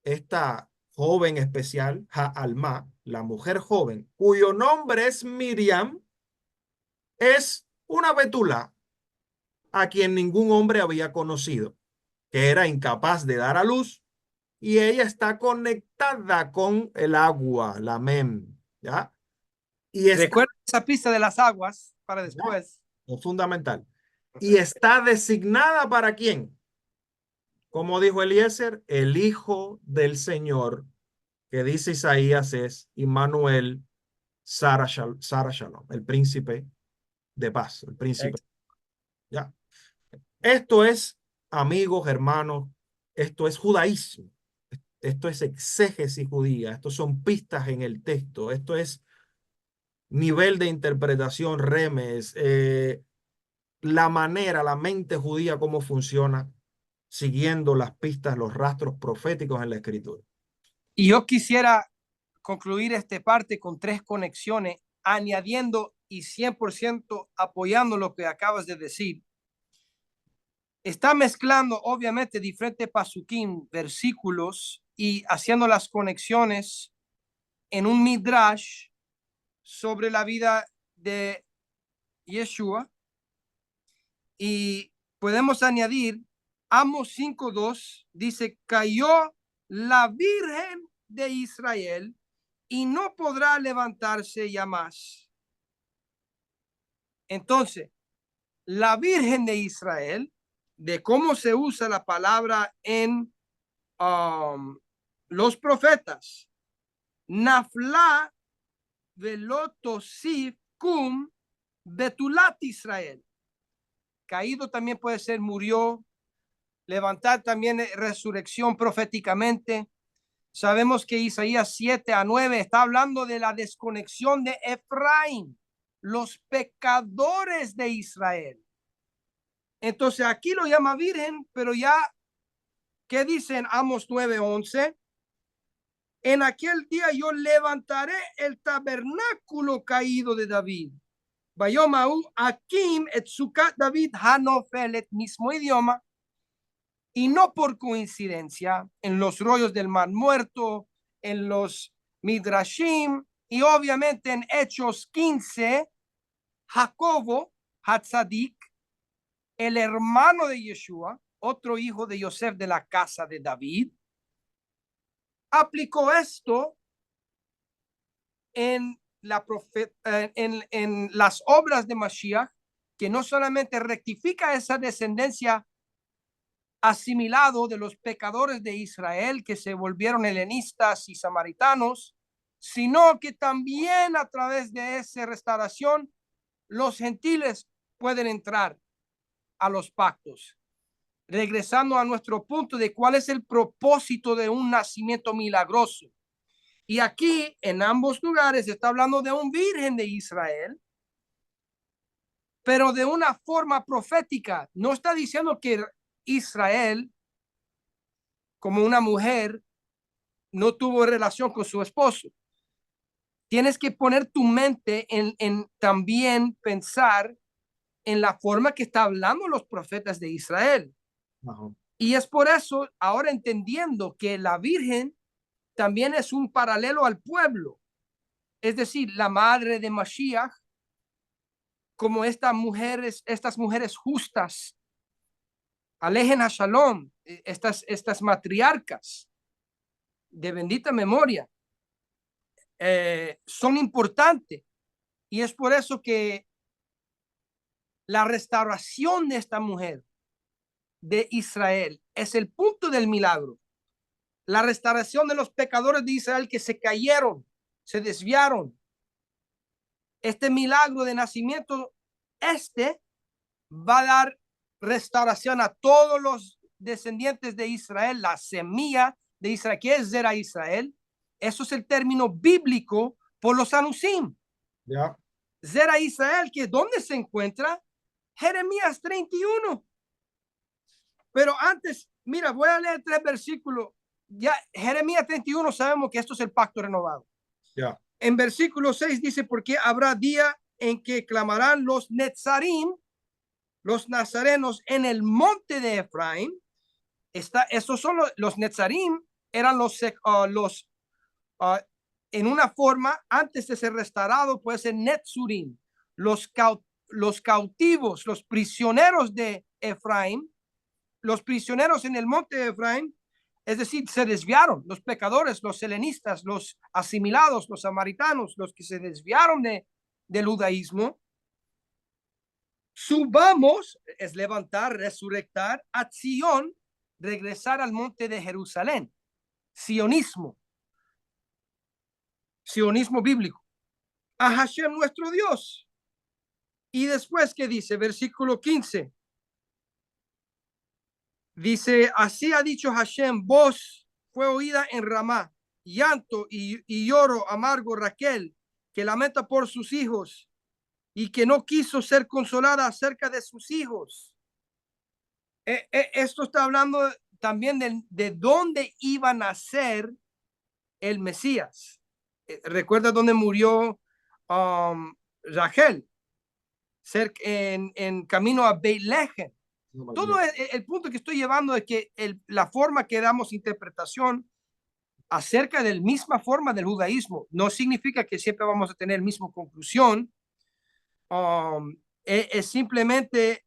esta joven especial, Alma, la mujer joven, cuyo nombre es Miriam, es una betula a quien ningún hombre había conocido, que era incapaz de dar a luz, y ella está conectada con el agua, la mem, ¿ya? Y está, Recuerda esa pista de las aguas para ¿ya? después. Es fundamental. ¿Y está designada para quién? Como dijo Eliezer, el Hijo del Señor, que dice Isaías es Immanuel, Sara Shalom, el príncipe de paz, el príncipe. ¿Ya? Esto es, amigos, hermanos, esto es judaísmo, esto es exégesis judía, esto son pistas en el texto, esto es nivel de interpretación, remes, la manera, la mente judía, cómo funciona, siguiendo las pistas, los rastros proféticos en la escritura. Y yo quisiera concluir esta parte con tres conexiones, añadiendo y 100% apoyando lo que acabas de decir. Está mezclando obviamente diferentes pasukim, versículos, y haciendo las conexiones en un midrash sobre la vida de Yeshua. Y podemos añadir, Amos 5:2 dice, cayó la Virgen de Israel y no podrá levantarse ya más. Entonces, la Virgen de Israel, de cómo se usa la palabra en los profetas, Nafla velotosif cum betulat Israel. Caído también puede ser murió, levantar también resurrección proféticamente. Sabemos que Isaías 7-9 está hablando de la desconexión de Efraín, los pecadores de Israel. Entonces aquí lo llama virgen, pero ya, ¿qué dicen Amos 9:11? En aquel día yo levantaré el tabernáculo caído de David. Bayomau Akim Etsukat David Hanofelet, mismo idioma, y no por coincidencia, en los rollos del Mar Muerto, en los Midrashim y obviamente en Hechos 15, Jacobo Hatzadik, el hermano de Yeshua, otro hijo de Yosef de la casa de David, aplicó esto en las obras de Mashiach, que no solamente rectifica esa descendencia asimilado de los pecadores de Israel que se volvieron helenistas y samaritanos, sino que también a través de esa restauración los gentiles pueden entrar a los pactos. Regresando a nuestro punto de cuál es el propósito de un nacimiento milagroso. Y aquí, en ambos lugares, está hablando de un virgen de Israel, pero de una forma profética. No está diciendo que Israel, como una mujer, no tuvo relación con su esposo. Tienes que poner tu mente en también pensar en la forma que está hablando los profetas de Israel. Ajá. Y es por eso, ahora entendiendo que la Virgen también es un paralelo al pueblo, es decir, la madre de Mashiach, como estas mujeres justas, alejen a Shalom, estas matriarcas de bendita memoria, son importantes. Y es por eso que la restauración de esta mujer de Israel es el punto del milagro. La restauración de los pecadores de Israel que se cayeron, se desviaron. Este milagro de nacimiento, va a dar restauración a todos los descendientes de Israel, la semilla de Israel. ¿Qué es Zera Israel? Eso es el término bíblico por los Anusim. Ya. Zera Israel, que ¿dónde se encuentra? Jeremías 31. Pero antes, mira, voy a leer 3 versículos. Ya, Jeremías 31, sabemos que esto es el pacto renovado. Ya. En versículo 6 dice, porque habrá día en que clamarán los Netzarim, los nazarenos en el monte de Efraín. Estos son los Netzarim, eran en una forma, antes de ser restaurado, puede ser Netzurim, los cautivos, los prisioneros de Efraín, los prisioneros en el monte de Efraín, es decir, se desviaron, los pecadores, los helenistas, los asimilados, los samaritanos, los que se desviaron del judaísmo. Subamos, es levantar, resurrectar, a Sion, regresar al monte de Jerusalén. Sionismo bíblico. A Hashem nuestro Dios. Y después, ¿qué dice? Versículo 15. Dice, así ha dicho Hashem, voz fue oída en Ramá, llanto y lloro amargo Raquel, que lamenta por sus hijos y que no quiso ser consolada acerca de sus hijos. Esto está hablando también de dónde iba a nacer el Mesías. ¿Recuerda dónde murió Rachel? Cerca, en camino a Beit-Lehem. Todo el punto que estoy llevando es que la forma que damos interpretación acerca de la misma forma del judaísmo no significa que siempre vamos a tener la misma conclusión. Es simplemente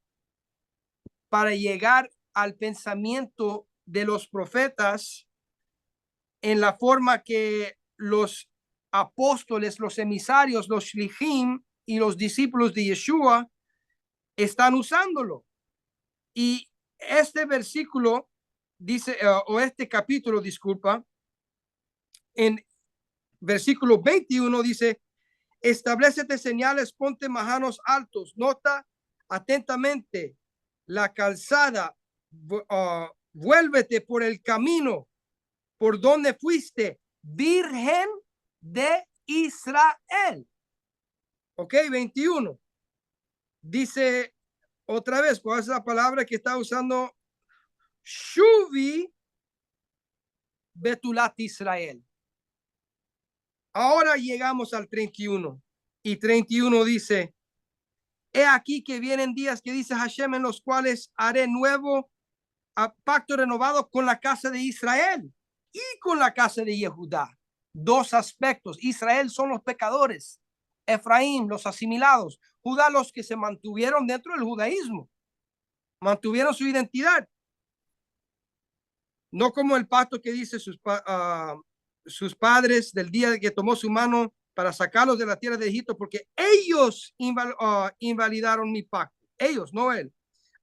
para llegar al pensamiento de los profetas en la forma que los apóstoles, los emisarios, los shlichim y los discípulos de Yeshua están usándolo. Y este versículo dice, o este capítulo, disculpa, en versículo 21 dice, establécete señales, ponte majanos altos, nota atentamente la calzada vuélvete por el camino por donde fuiste, virgen de Israel. Ok, 21. Dice otra vez, ¿cuál es la palabra que está usando? Shuvi Betulat Israel. Ahora llegamos al 31. Y 31 dice, he aquí que vienen días que dice Hashem, en los cuales haré nuevo pacto renovado con la casa de Israel y con la casa de Yehudá. Dos aspectos. Israel son los pecadores, Efraín los asimilados, Judá los que se mantuvieron dentro del judaísmo, mantuvieron su identidad. No como el pacto que dice sus padres del día que tomó su mano para sacarlos de la tierra de Egipto, porque ellos invalidaron mi pacto. Ellos, no él.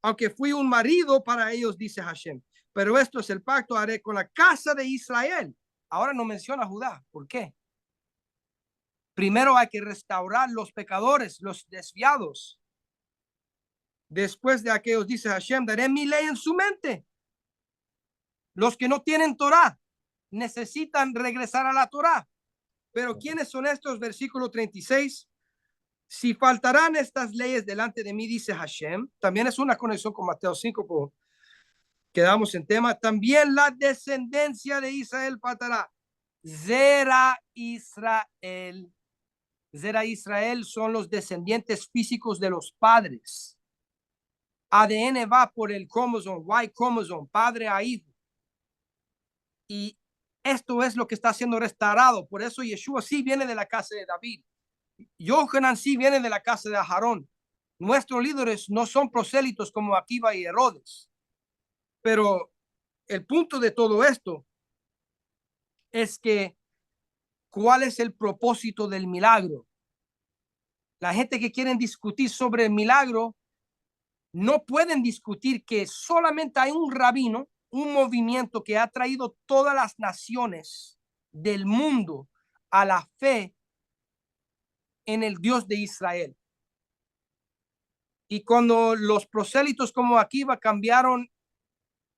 Aunque fui un marido para ellos, dice Hashem. Pero esto es el pacto, haré con la casa de Israel. Ahora no menciona a Judá. ¿Por qué? Primero hay que restaurar los pecadores, los desviados. Después de aquellos, dice Hashem, daré mi ley en su mente. Los que no tienen Torah necesitan regresar a la Torah. Pero ¿quiénes son estos? Versículo 36. Si faltarán estas leyes delante de mí, dice Hashem. También es una conexión con Mateo 5, quedamos en tema. También la descendencia de Israel faltará. Zera Israel. Zera Israel son los descendientes físicos de los padres. ADN va por el cromosoma, Y cromosoma, padre a hijo. Y esto es lo que está siendo restaurado. Por eso Yeshua sí viene de la casa de David. Yohanan sí viene de la casa de Aarón. Nuestros líderes no son prosélitos como Akiva y Herodes. Pero el punto de todo esto es que ¿cuál es el propósito del milagro? La gente que quieren discutir sobre el milagro no pueden discutir que solamente hay un rabino, un movimiento que ha traído todas las naciones del mundo a la fe en el Dios de Israel. Y cuando los prosélitos como Akiva cambiaron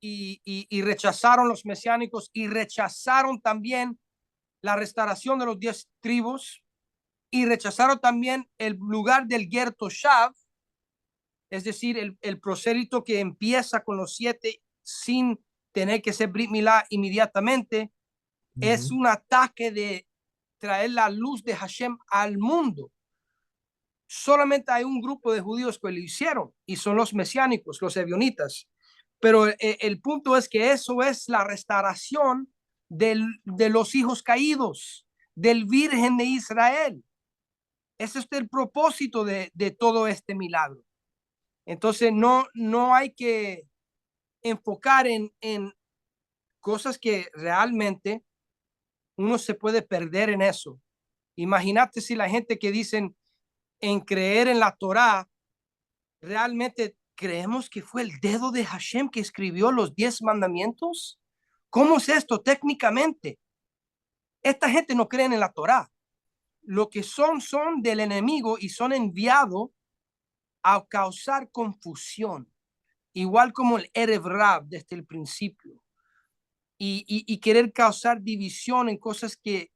y rechazaron los mesiánicos y rechazaron también la restauración de los 10 tribus y rechazaron también el lugar del Ger Toshav, es decir, el prosélito que empieza con los 7 sin tener que ser Brit Milá inmediatamente, es un ataque de traer la luz de Hashem al mundo. Solamente hay un grupo de judíos que lo hicieron y son los mesiánicos, los ebionitas. Pero el punto es que eso es la restauración de los hijos caídos, del Virgen de Israel. Ese es el propósito de todo este milagro. Entonces no hay que enfocar en cosas que realmente uno se puede perder en eso. Imagínate si la gente que dicen en creer en la Torá, realmente creemos que fue el dedo de Hashem que escribió los 10 mandamientos. ¿Cómo es esto técnicamente? Esta gente no cree en la Torá. Lo que son del enemigo y son enviados a causar confusión, igual como el Erev Rav desde el principio, y querer causar división en cosas que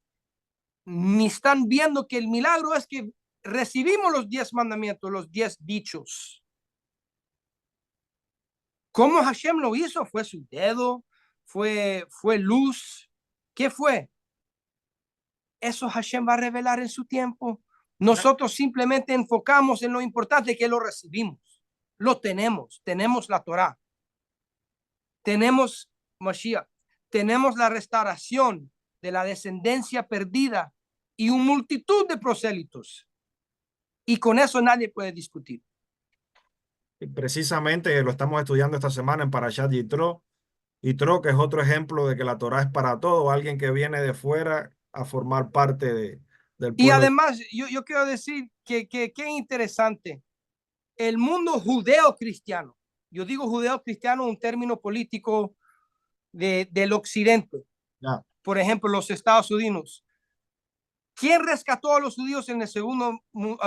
ni están viendo que el milagro es que recibimos los 10 mandamientos, los 10 dichos. ¿Cómo Hashem lo hizo? ¿Fue su dedo? ¿Fue luz? ¿Qué fue? Eso Hashem va a revelar en su tiempo. Nosotros simplemente enfocamos en lo importante que lo recibimos. Lo tenemos la Torá. Tenemos Mashiach. Tenemos la restauración de la descendencia perdida y una multitud de prosélitos. Y con eso nadie puede discutir. Y precisamente lo estamos estudiando esta semana en Parashat Yitro. Yitro, que es otro ejemplo de que la Torá es para todo, alguien que viene de fuera a formar parte del Y pueblo. además, yo quiero decir que qué interesante. El mundo judeo-cristiano, yo digo judeo-cristiano, un término político del occidente, Ya. por ejemplo, los Estados Unidos. ¿Quién rescató a los judíos en la Segunda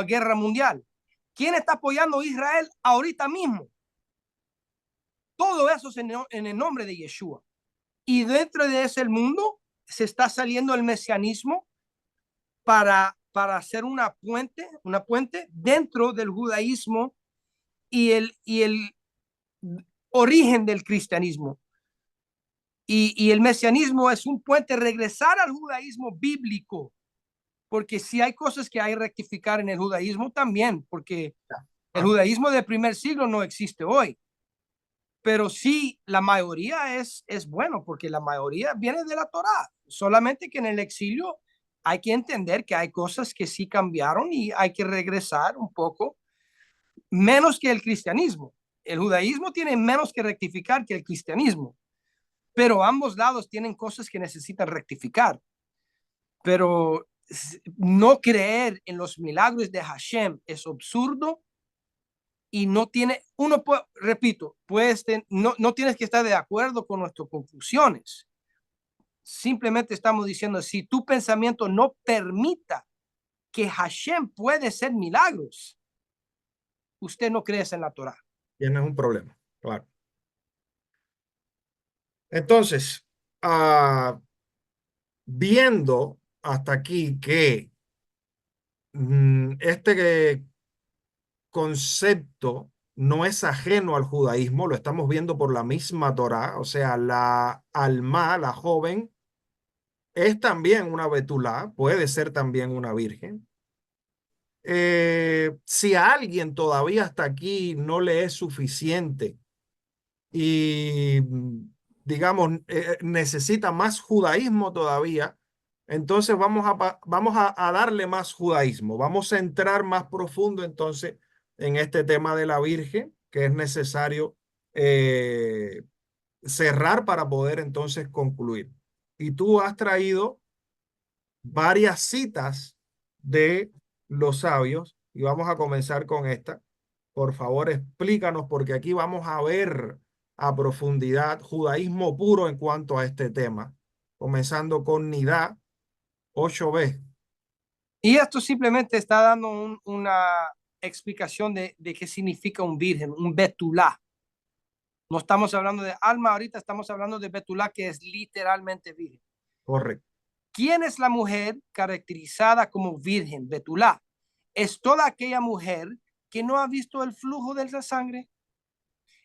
Guerra Mundial? ¿Quién está apoyando a Israel ahorita mismo? todo eso es en el nombre de Yeshua. Y dentro de ese mundo se está saliendo el mesianismo para hacer una puente dentro del judaísmo y el origen del cristianismo. Y el mesianismo es un puente, regresar al judaísmo bíblico, porque si hay cosas que hay que rectificar en el judaísmo también, porque el judaísmo del primer siglo no existe hoy. Pero sí, la mayoría es bueno, porque la mayoría viene de la Torá. Solamente que en el exilio hay que entender que hay cosas que sí cambiaron y hay que regresar un poco, menos que el cristianismo. El judaísmo tiene menos que rectificar que el cristianismo, pero ambos lados tienen cosas que necesitan rectificar. Pero no creer en los milagros de Hashem es absurdo y no tiene, uno puede, repito, pues no tienes que estar de acuerdo con nuestras conclusiones. Simplemente estamos diciendo, si tu pensamiento no permita que Hashem puede hacer milagros, usted no cree en la Torah. Tienes un problema, claro. Entonces, viendo hasta aquí que este concepto no es ajeno al judaísmo, lo estamos viendo por la misma Torá, o sea, la Alma, la joven, es también una betulá, puede ser también una virgen. Si a alguien todavía hasta aquí no le es suficiente y, digamos, necesita más judaísmo todavía, entonces vamos a darle más judaísmo, vamos a entrar más profundo entonces en este tema de la Virgen, que es necesario cerrar para poder entonces concluir. Y tú has traído varias citas de los sabios y vamos a comenzar con esta. Por favor, explícanos porque aquí vamos a ver a profundidad judaísmo puro en cuanto a este tema, comenzando con Nidá 8b. Y esto simplemente está dando una explicación de qué significa un virgen, un betulá. No estamos hablando de alma ahorita, estamos hablando de betulá, que es literalmente virgen. Correcto. ¿Quién es la mujer caracterizada como virgen, betulá? Es toda aquella mujer que no ha visto el flujo de la sangre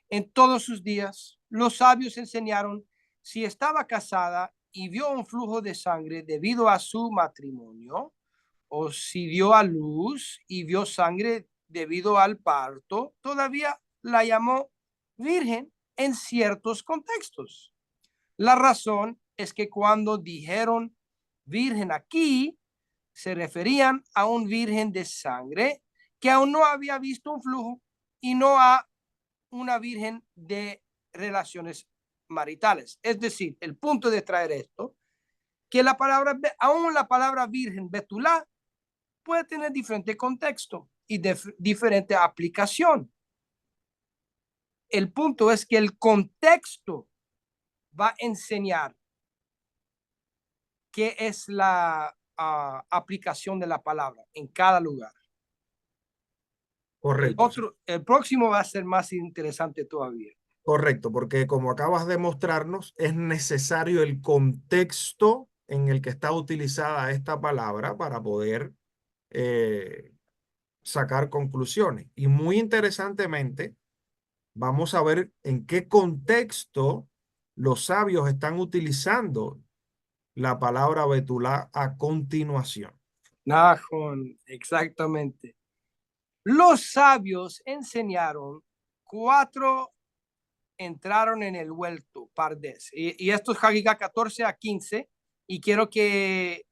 en todos sus días. Los sabios enseñaron, si estaba casada y vio un flujo de sangre debido a su matrimonio, o si dio a luz y vio sangre debido al parto, todavía la llamó virgen en ciertos contextos. La razón es que cuando dijeron virgen aquí, se referían a un virgen de sangre que aún no había visto un flujo y no a una virgen de relaciones maritales. Es decir, el punto de traer esto, que la palabra, aún la palabra virgen, betulá, puede tener diferente contexto y diferente aplicación. El punto es que el contexto va a enseñar qué es la aplicación de la palabra en cada lugar. Correcto. El próximo va a ser más interesante todavía. Correcto, porque como acabas de mostrarnos, es necesario el contexto en el que está utilizada esta palabra para poder sacar conclusiones. Y muy interesantemente, vamos a ver en qué contexto los sabios están utilizando la palabra betulá a continuación. Nahon, exactamente. Los sabios enseñaron, 4 entraron en el huerto, Pardes. Y esto es Hagigá 14 a 15. Y quiero que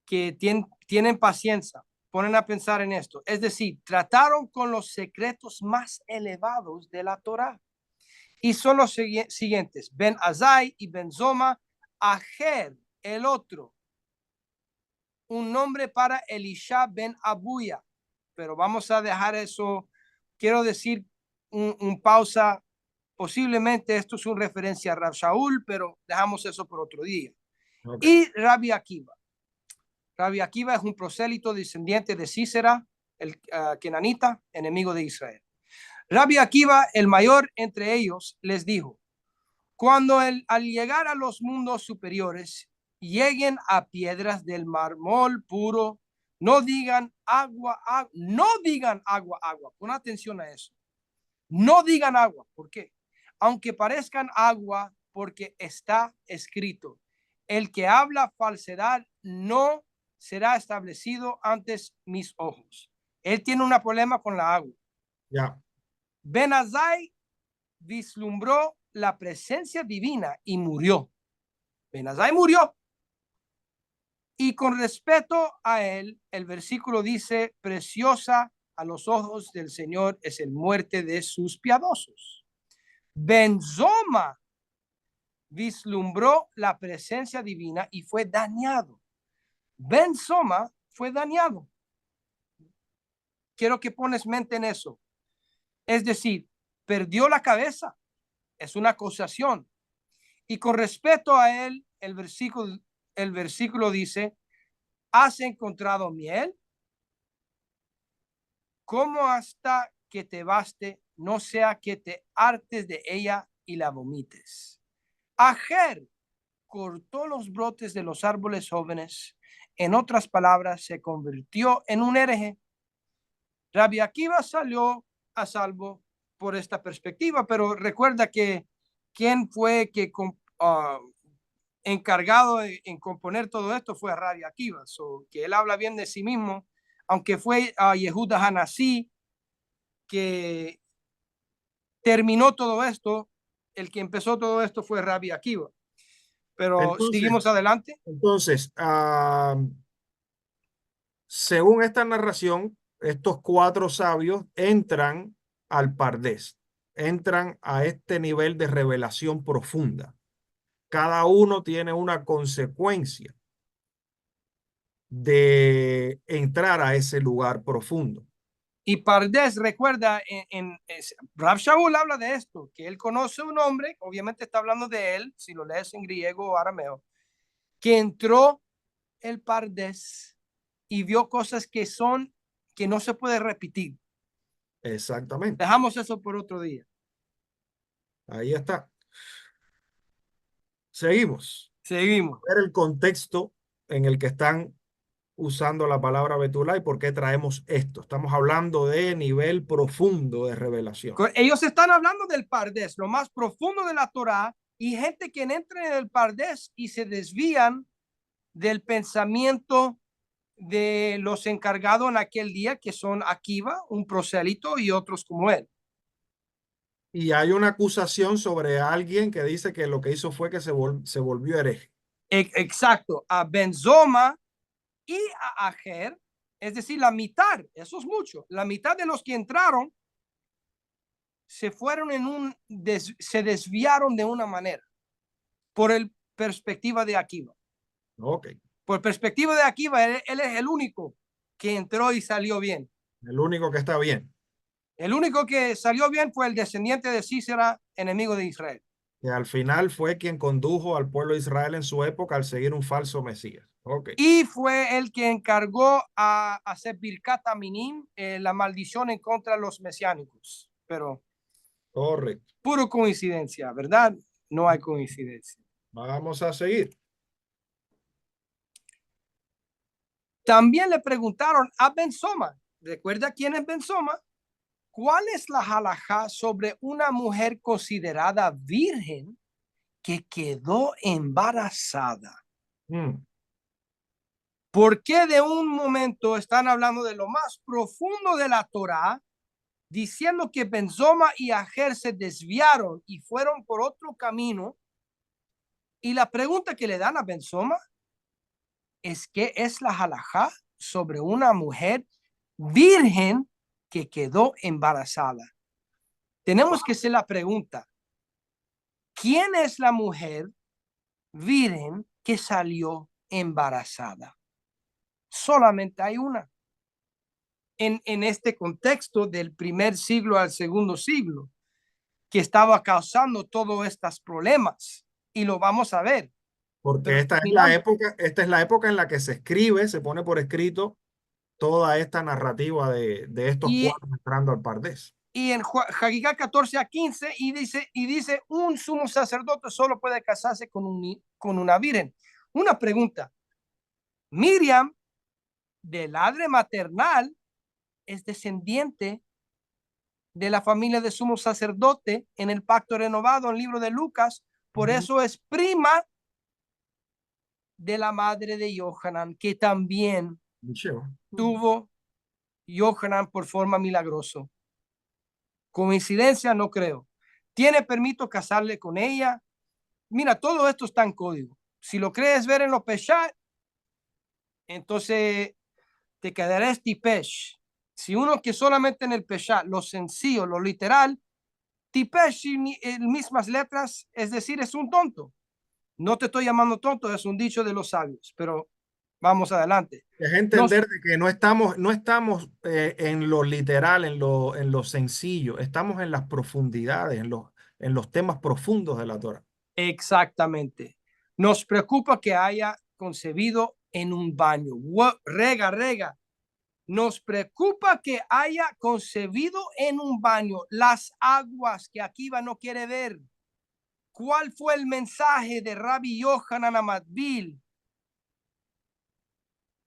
tienen paciencia, ponen a pensar en esto. Es decir, trataron con los secretos más elevados de la Torá. Y son los siguientes: Ben Azai y Ben Zoma, Ajer, el otro, un nombre para Elisha Ben Abuya. Pero vamos a dejar eso. Quiero decir un pausa. Posiblemente esto es una referencia a Rab Shaul, pero dejamos eso por otro día. Okay. Y Rabbi Akiva. Rabbi Akiva es un prosélito descendiente de Cícera, el kenanita, enemigo de Israel. Rabbi Akiva, el mayor entre ellos, les dijo, cuando al llegar a los mundos superiores, lleguen a piedras del mármol puro, no digan agua, agua, no digan agua, agua. Pon atención a eso. No digan agua. ¿Por qué? Aunque parezcan agua, porque está escrito, el que habla falsedad no será establecido ante mis ojos. Él tiene un problema con la agua. Ya. Ben Azai vislumbró la presencia divina y murió. Ben Azai murió. Y con respeto a él, el versículo dice, preciosa a los ojos del Señor es el muerte de sus piadosos. Ben Zoma vislumbró la presencia divina y fue dañado. Ben Zoma fue dañado. Quiero que pones mente en eso. Es decir, perdió la cabeza. Es una acusación. Y con respeto a él, el versículo dice, ¿has encontrado miel? Como hasta que te baste, no sea que te hartes de ella y la vomites. Ajer cortó los brotes de los árboles jóvenes. En otras palabras, se convirtió en un hereje. Rabbi Akiva salió a salvo por esta perspectiva, pero recuerda que quién fue que encargado en componer todo esto fue Rabbi Akiva, que él habla bien de sí mismo, aunque fue a Yehuda Hanasí que terminó todo esto, el que empezó todo esto fue Rabbi Akiva. Pero seguimos Entonces, adelante. entonces, según esta narración, estos cuatro sabios entran al Pardés, entran a este nivel de revelación profunda. Cada uno tiene una consecuencia de entrar a ese lugar profundo. Y Pardes recuerda, Rav Shaul habla de esto, que él conoce un hombre, obviamente está hablando de él, si lo lees en griego o arameo, que entró el Pardes y vio cosas que no se puede repetir. Exactamente. Dejamos eso por otro día. Ahí está. Seguimos. Seguimos. Ver el contexto en el que están usando la palabra Betulá y por qué traemos esto. Estamos hablando de nivel profundo de revelación. Ellos están hablando del Pardes, lo más profundo de la Torá, y gente que entra en el Pardes y se desvían del pensamiento de los encargados en aquel día, que son Akiva, un prosélito, y otros como él. Y hay una acusación sobre alguien que dice que lo que hizo fue que se volvió hereje. Exacto, a Benzoma y a Ajer, es decir, la mitad, eso es mucho, la mitad de los que entraron se fueron se desviaron de una manera, por el perspectiva de Akiva. Ok. Por perspectiva de Akiva, él es el único que entró y salió bien. El único que está bien. El único que salió bien fue el descendiente de Cícera, enemigo de Israel. Que al final fue quien condujo al pueblo de Israel en su época al seguir un falso Mesías. Ok. Y fue el que encargó a hacer Birkat Minim, la maldición en contra de los mesiánicos. Pero Correcto. puro coincidencia, ¿verdad? No hay coincidencia. Vamos a seguir. También le preguntaron a Ben Soma, ¿recuerda quién es Ben Soma? ¿Cuál es la halajá sobre una mujer considerada virgen que quedó embarazada? ¿Por qué de un momento están hablando de lo más profundo de la Torá, diciendo que Benzoma y Ajer se desviaron y fueron por otro camino? Y la pregunta que le dan a Benzoma es ¿qué es la halajá sobre una mujer virgen que quedó embarazada? Tenemos que hacer la pregunta, ¿quién es la mujer virgen que salió embarazada? Solamente hay una. En este contexto del primer siglo al segundo siglo, que estaba causando todos estos problemas. Y lo vamos a ver. Porque Pero esta es la época en la que se escribe, se pone por escrito toda esta narrativa de estos y, cuatro entrando al Pardés. Y en Hagigá 14:15 y dice, un sumo sacerdote solo puede casarse con una virgen. Una pregunta, Miriam, de madre maternal, es descendiente de la familia de sumo sacerdote en el pacto renovado en el libro de Lucas, por Ujú. eso es prima de la madre de Johanan, que también Michelle. tuvo Johanan por forma milagrosa. Coincidencia, no creo. ¿Tiene permiso casarle con ella? Mira, todo esto está en código. Si lo crees ver en los Peshat, entonces te quedarás tipesh. Si uno que solamente en el Peshat, lo sencillo, lo literal, tipesh en mismas letras, es decir, es un tonto. No te estoy llamando tonto, es un dicho de los sabios, pero vamos adelante. Es Nos, entender de que no estamos en lo literal, en lo sencillo, estamos en las profundidades, en los temas profundos de la Torah. exactamente. Nos preocupa que haya concebido en un baño. Rega. Nos preocupa que haya concebido en un baño las aguas que Akiva no quiere ver. ¿Cuál fue el mensaje de Rabbi Yohanan Amadbil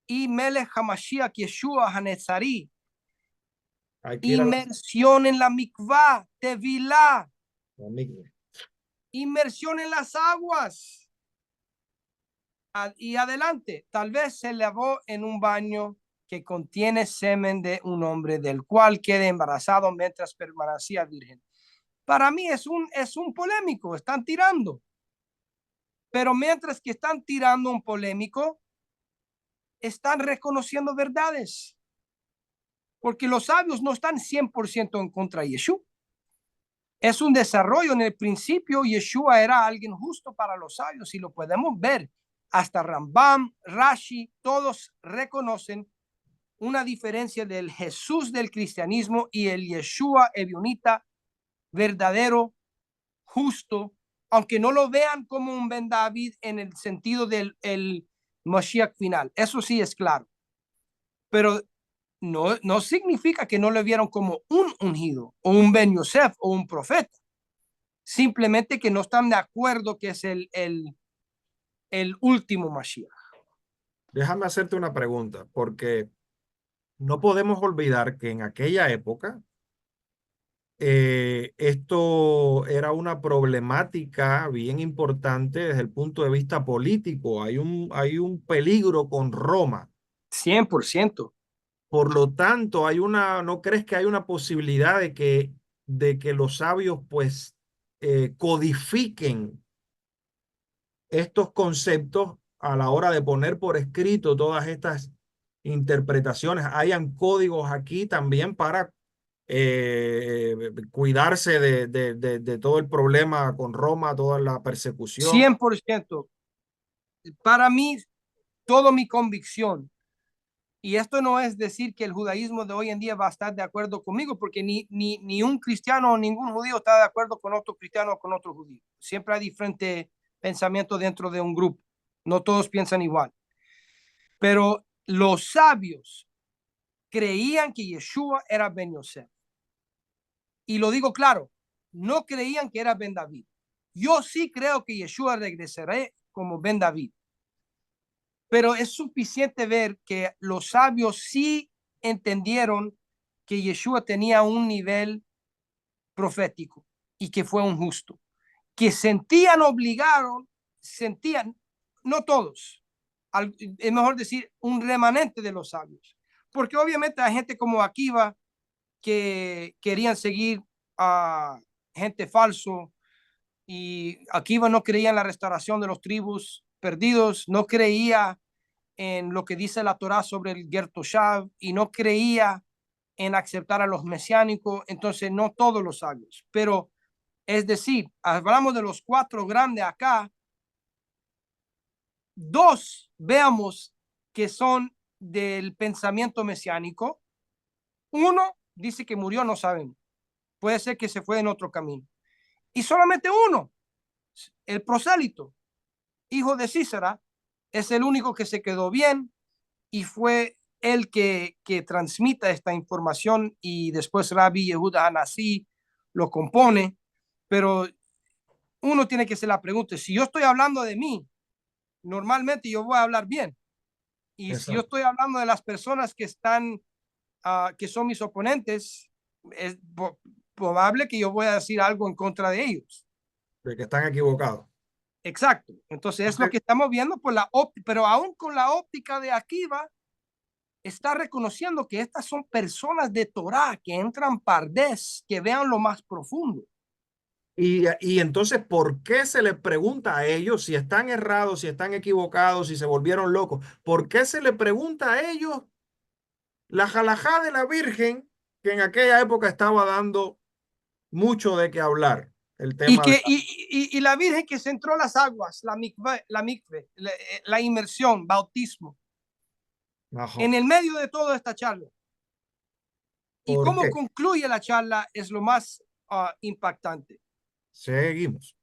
y Melech HaMashiach Yeshua Hanetzari? Hay que ir a Inmersión en la mikvah, tevilá, la migbe. inmersión en las aguas. Y adelante, tal vez se lavó en un baño que contiene semen de un hombre del cual quede embarazado mientras permanecía virgen. Para mí es un polémico, están tirando. Pero mientras que están tirando un polémico, están reconociendo verdades. Porque los sabios no están 100% en contra de Yeshua. Es un desarrollo. En el principio, Yeshua era alguien justo para los sabios y lo podemos ver. Hasta Rambam, Rashi, todos reconocen una diferencia del Jesús del cristianismo y el Yeshua evionita verdadero, justo, aunque no lo vean como un Ben David en el sentido del el Mashiach final. Eso sí es claro. Pero no significa que no le vieron como un ungido o un Ben Yosef o un profeta. Simplemente que no están de acuerdo que es el último Mashiach. Déjame hacerte una pregunta, porque no podemos olvidar que en aquella época esto era una problemática bien importante desde el punto de vista político. Hay un peligro con Roma. 100%. Por lo tanto, ¿no crees que hay una posibilidad de que los sabios pues codifiquen estos conceptos a la hora de poner por escrito todas estas interpretaciones? Hayan códigos aquí también para cuidarse de todo el problema con Roma, toda la persecución. 100%. Para mí, toda mi convicción. Y esto no es decir que el judaísmo de hoy en día va a estar de acuerdo conmigo, porque ni un cristiano o ningún judío está de acuerdo con otro cristiano o con otro judío. Siempre hay diferente pensamiento dentro de un grupo. No todos piensan igual. Pero los sabios creían que Yeshua era Ben Yosef. Y lo digo claro, no creían que era Ben David. Yo sí creo que Yeshua regresará como Ben David. Pero es suficiente ver que los sabios sí entendieron que Yeshua tenía un nivel profético y que fue un justo, que sentían, no todos, es mejor decir, un remanente de los sabios, porque obviamente hay gente como Akiva que querían seguir a gente falso y Akiva no creía en la restauración de los tribus perdidos, no creía en lo que dice la Torá sobre el Ger Toshav y no creía en aceptar a los mesiánicos, entonces no todos los sabios, pero es decir, hablamos de los cuatro grandes acá, dos veamos que son del pensamiento mesiánico, uno dice que murió, no sabemos, puede ser que se fue en otro camino, y solamente uno, el prosélito, hijo de Císara, es el único que se quedó bien y fue el que transmita esta información y después Rabbi Yehuda Hanassi lo compone, pero uno tiene que hacer la pregunta, si yo estoy hablando de mí, normalmente yo voy a hablar bien. Y si yo Exacto. estoy hablando de las personas que están, que son mis oponentes, es probable que yo voy a decir algo en contra de ellos. De que están equivocados. Exacto. Entonces es lo Entonces, que estamos viendo por la óptica, pero aún con la óptica de Akiva, está reconociendo que estas son personas de Torah que entran pardes, que vean lo más profundo. y entonces, ¿por qué se les pregunta a ellos si están errados, si están equivocados, si se volvieron locos? ¿Por qué se les pregunta a ellos la jalajá de la Virgen, que en aquella época estaba dando mucho de qué hablar? El Y, tema de que, y la Virgen que centró las aguas, la inmersión, bautismo, Ajá. en el medio de toda esta charla. Y ¿Por cómo qué? concluye la charla es lo más impactante. Seguimos.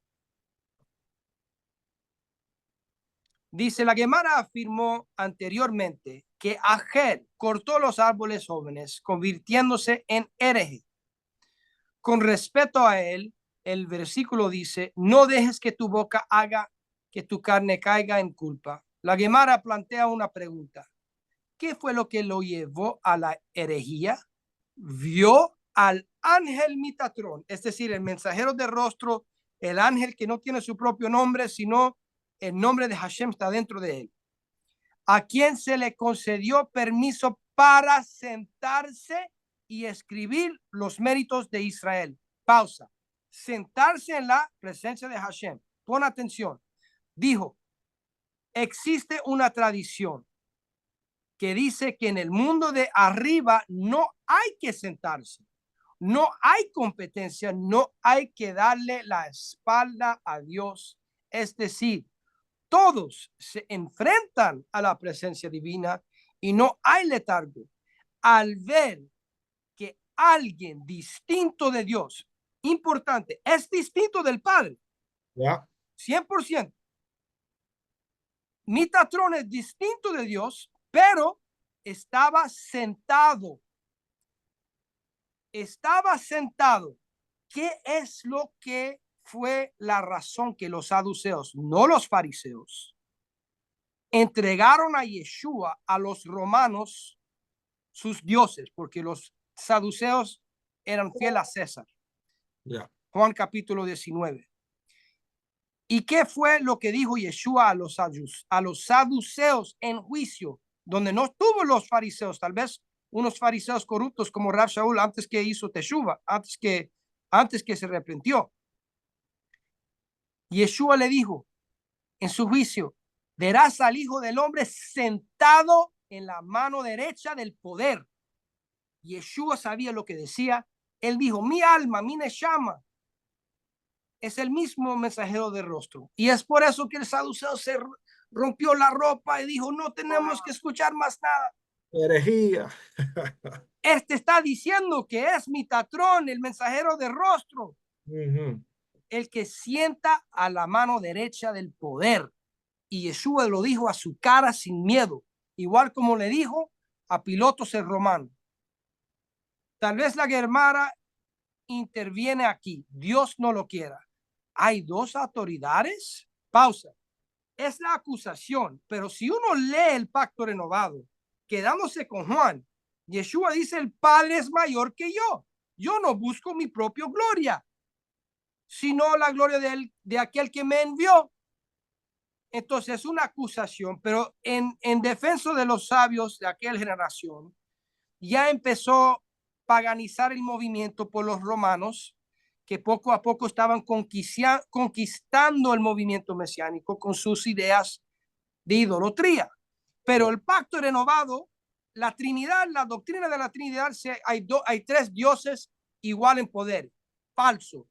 Dice, la Gemara afirmó anteriormente que Ajer cortó los árboles jóvenes, convirtiéndose en hereje. Con respeto a él, el versículo dice, no dejes que tu boca haga que tu carne caiga en culpa. La Gemara plantea una pregunta. ¿Qué fue lo que lo llevó a la herejía? Vio al ángel Mitatrón, es decir, el mensajero de rostro, el ángel que no tiene su propio nombre, sino el nombre de Hashem está dentro de él, a quien se le concedió permiso para sentarse y escribir los méritos de Israel. Pausa. Sentarse en la presencia de Hashem. Pon atención. Dijo, existe una tradición que dice que en el mundo de arriba no hay que sentarse, no hay competencia, no hay que darle la espalda a Dios. Es decir, todos se enfrentan a la presencia divina y no hay letargo. Al ver que alguien distinto de Dios, importante, es distinto del Padre, Ya. 100%. Mitatrón es distinto de Dios, pero estaba sentado. Estaba sentado. ¿Qué es lo que fue la razón que los saduceos, no los fariseos, entregaron a Yeshua a los romanos, sus dioses? Porque los saduceos eran fieles a César. Ya. Juan capítulo 19. ¿Y qué fue lo que dijo Yeshua a los saduceos en juicio, donde no estuvo los fariseos, tal vez unos fariseos corruptos como Rab Shaul antes que hizo teshuva, antes que se arrepintió? Yeshua le dijo en su juicio, verás al Hijo del Hombre sentado en la mano derecha del poder. Yeshua sabía lo que decía. Él dijo, mi alma, mi neshama, es el mismo mensajero de rostro. Y es por eso que el saduceo se rompió la ropa y dijo, no tenemos que escuchar más nada. Herejía. Este está diciendo que es mi tatrón, el mensajero de rostro, el que sienta a la mano derecha del poder. Y Yeshua lo dijo a su cara sin miedo, igual como le dijo a Pilotos el romano. Tal vez la Gemara interviene aquí, Dios no lo quiera. Hay dos autoridades. Pausa. Es la acusación, pero si uno lee el pacto renovado, quedándose con Juan, Yeshua dice, el Padre es mayor que yo. Yo no busco mi propia gloria, sino la gloria de aquel que me envió. Entonces es una acusación, pero en defensa de los sabios de aquella generación, ya empezó a paganizar el movimiento por los romanos, que poco a poco estaban conquistando el movimiento mesiánico con sus ideas de idolatría. Pero el pacto renovado, la Trinidad, la doctrina de la Trinidad, hay tres dioses igual en poder. Falso.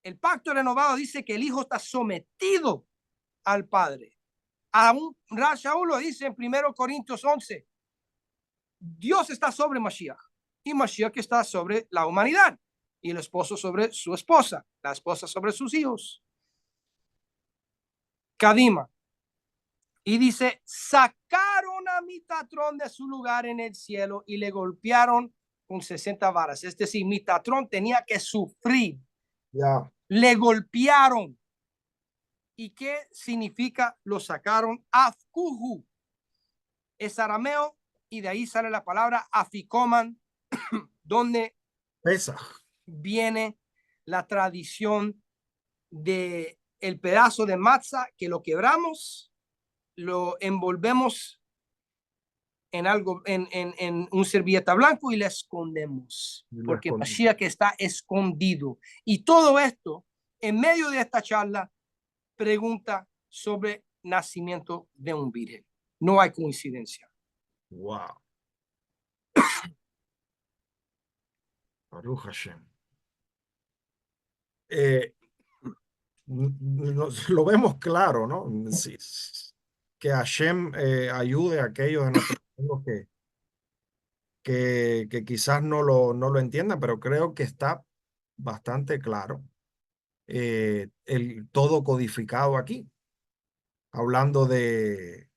El pacto renovado dice que el Hijo está sometido al Padre. Aún Shaul lo dice en 1 Corintios 11. Dios está sobre Mashiach y Mashiach está sobre la humanidad y el esposo sobre su esposa, la esposa sobre sus hijos. Kadima. Y dice, sacaron a a Mitatrón de su lugar en el cielo y le golpearon con 60 varas. Es decir, Mitatrón tenía que sufrir. Ya. Le golpearon. ¿Y qué significa? Lo sacaron. Afkuhu es arameo y de ahí sale la palabra afikoman, donde Pesa. viene la tradición de el pedazo de matzah que lo quebramos, lo envolvemos en algo, en un servilleta blanco y le escondemos, Y lo porque escondí. Mashiach está escondido. Y todo esto, en medio de esta charla, pregunta sobre nacimiento de un virgen. No hay coincidencia. Wow. Baruch Hashem. Eh, lo vemos claro, ¿no? Sí, que Hashem ayude a aquellos de nuestros amigos que quizás no lo entiendan, pero creo que está bastante claro todo codificado aquí, hablando de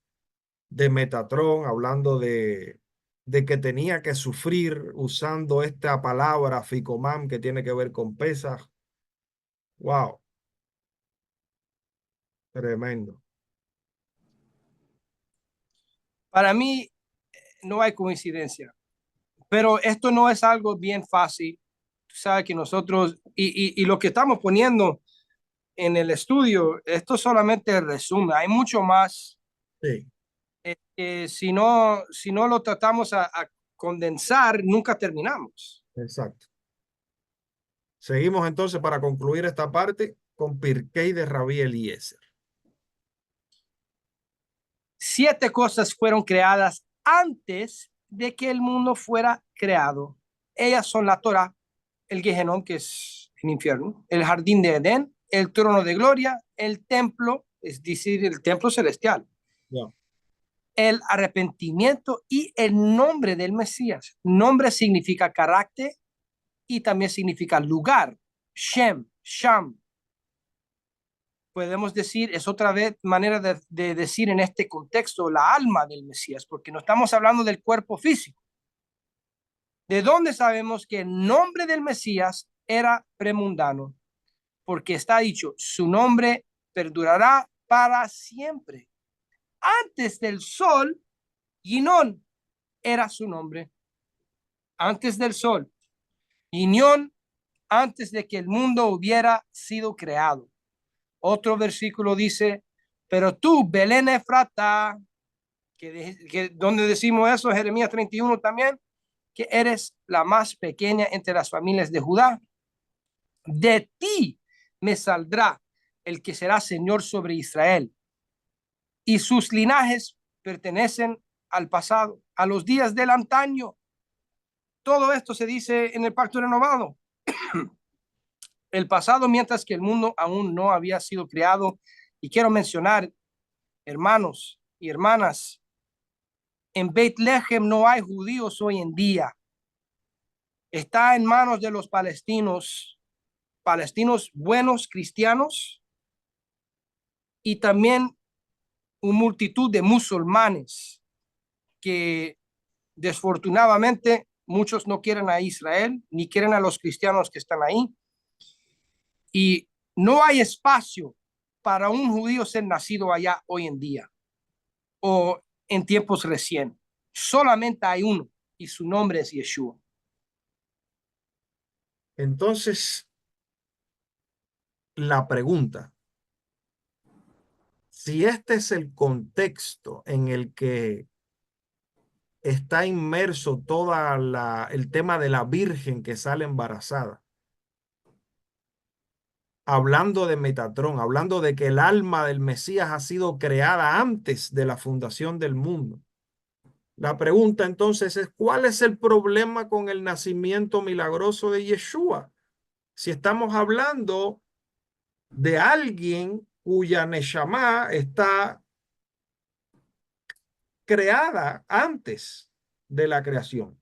Metatron, hablando de que tenía que sufrir usando esta palabra Ficomam que tiene que ver con pesas. Wow, tremendo. Para mí, no hay coincidencia, pero esto no es algo bien fácil. Tú sabes que nosotros, y lo que estamos poniendo en el estudio, esto solamente resume, hay mucho más. Sí, Si no lo tratamos a condensar, nunca terminamos. exacto. Seguimos entonces para concluir esta parte con Pirkei de Rabí Eliezer. 7 cosas fueron creadas antes de que el mundo fuera creado. Ellas son la Torah, el Gehenón, que es el infierno, el jardín de Edén, el trono de gloria, el templo, es decir, el templo celestial, Ya. el arrepentimiento y el nombre del Mesías. Nombre significa carácter y también significa lugar. Shem, Sham. Podemos decir, es otra vez manera de decir en este contexto la alma del Mesías, porque no estamos hablando del cuerpo físico. ¿De dónde sabemos que el nombre del Mesías era premundano? Porque está dicho, su nombre perdurará para siempre. Antes del sol, Ginón era su nombre. Antes del sol. Ginón, antes de que el mundo hubiera sido creado. Otro versículo dice, pero tú, Belén Efrata, donde decimos eso, Jeremías 31 también, que eres la más pequeña entre las familias de Judá. De ti me saldrá el que será Señor sobre Israel. Y sus linajes pertenecen al pasado, a los días del antaño. Todo esto se dice en el pacto renovado. El pasado, mientras que el mundo aún no había sido creado. Y quiero mencionar, hermanos y hermanas, en Bethlehem no hay judíos hoy en día. Está en manos de los palestinos, palestinos buenos, cristianos, y también una multitud de musulmanes que desfortunadamente muchos no quieren a Israel ni quieren a los cristianos que están ahí. Y no hay espacio para un judío ser nacido allá hoy en día o en tiempos recién. Solamente hay uno y su nombre es Yeshua. Entonces, la pregunta, si este es el contexto en el que está inmerso el tema de la virgen que sale embarazada, hablando de Metatrón, hablando de que el alma del Mesías ha sido creada antes de la fundación del mundo. La pregunta entonces es, ¿cuál es el problema con el nacimiento milagroso de Yeshua? Si estamos hablando de alguien cuya Neshama está creada antes de la creación.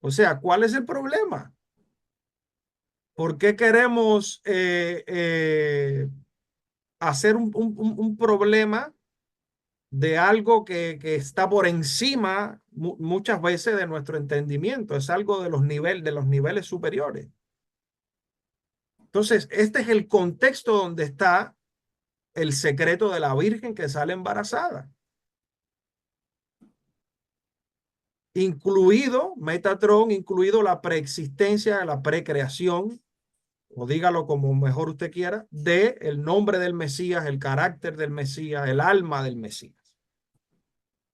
O sea, ¿cuál es el problema? ¿Por qué queremos hacer un problema de algo que está por encima muchas veces de nuestro entendimiento, es algo de los niveles superiores. Entonces, este es el contexto donde está el secreto de la virgen que sale embarazada. Incluido, Metatron, incluido la preexistencia, la precreación, o dígalo como mejor usted quiera, de el nombre del Mesías, el carácter del Mesías, el alma del Mesías.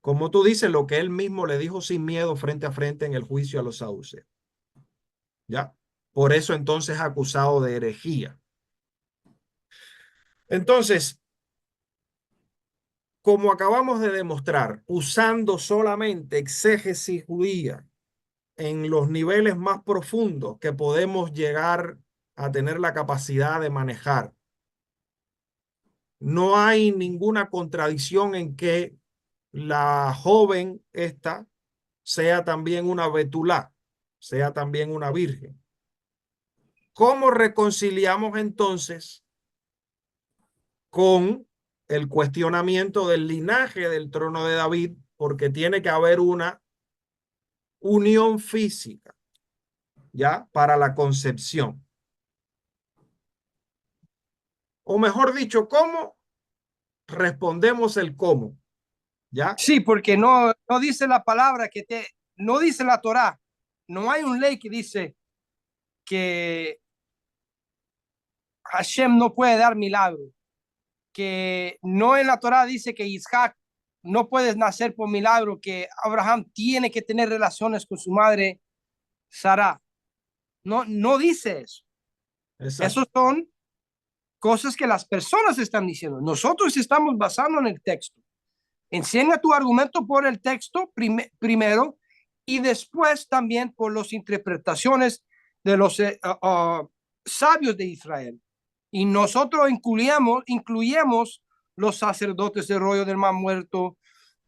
Como tú dices, lo que él mismo le dijo sin miedo frente a frente en el juicio a los saduceos. ¿Ya? Por eso entonces es acusado de herejía. Entonces, como acabamos de demostrar, usando solamente exégesis judía en los niveles más profundos que podemos llegar a tener la capacidad de manejar, no hay ninguna contradicción en que la joven esta sea también una betulá, sea también una virgen. ¿Cómo reconciliamos entonces con el cuestionamiento del linaje del trono de David? Porque tiene que haber una unión física, ¿ya? Para la concepción. O mejor dicho, ¿cómo respondemos el cómo? ¿Ya? Sí, porque no dice la palabra no dice la Torá. No hay un ley que dice que Hashem no puede dar milagro, que no en la Torá dice que Isaac no puede nacer por milagro, que Abraham tiene que tener relaciones con su madre Sara. No dice eso. Exacto. Esos son cosas que las personas están diciendo. Nosotros estamos basando en el texto. Enseña tu argumento por el texto primero y después también por las interpretaciones de los sabios de Israel. Y nosotros incluyemos los sacerdotes del rollo del mar muerto,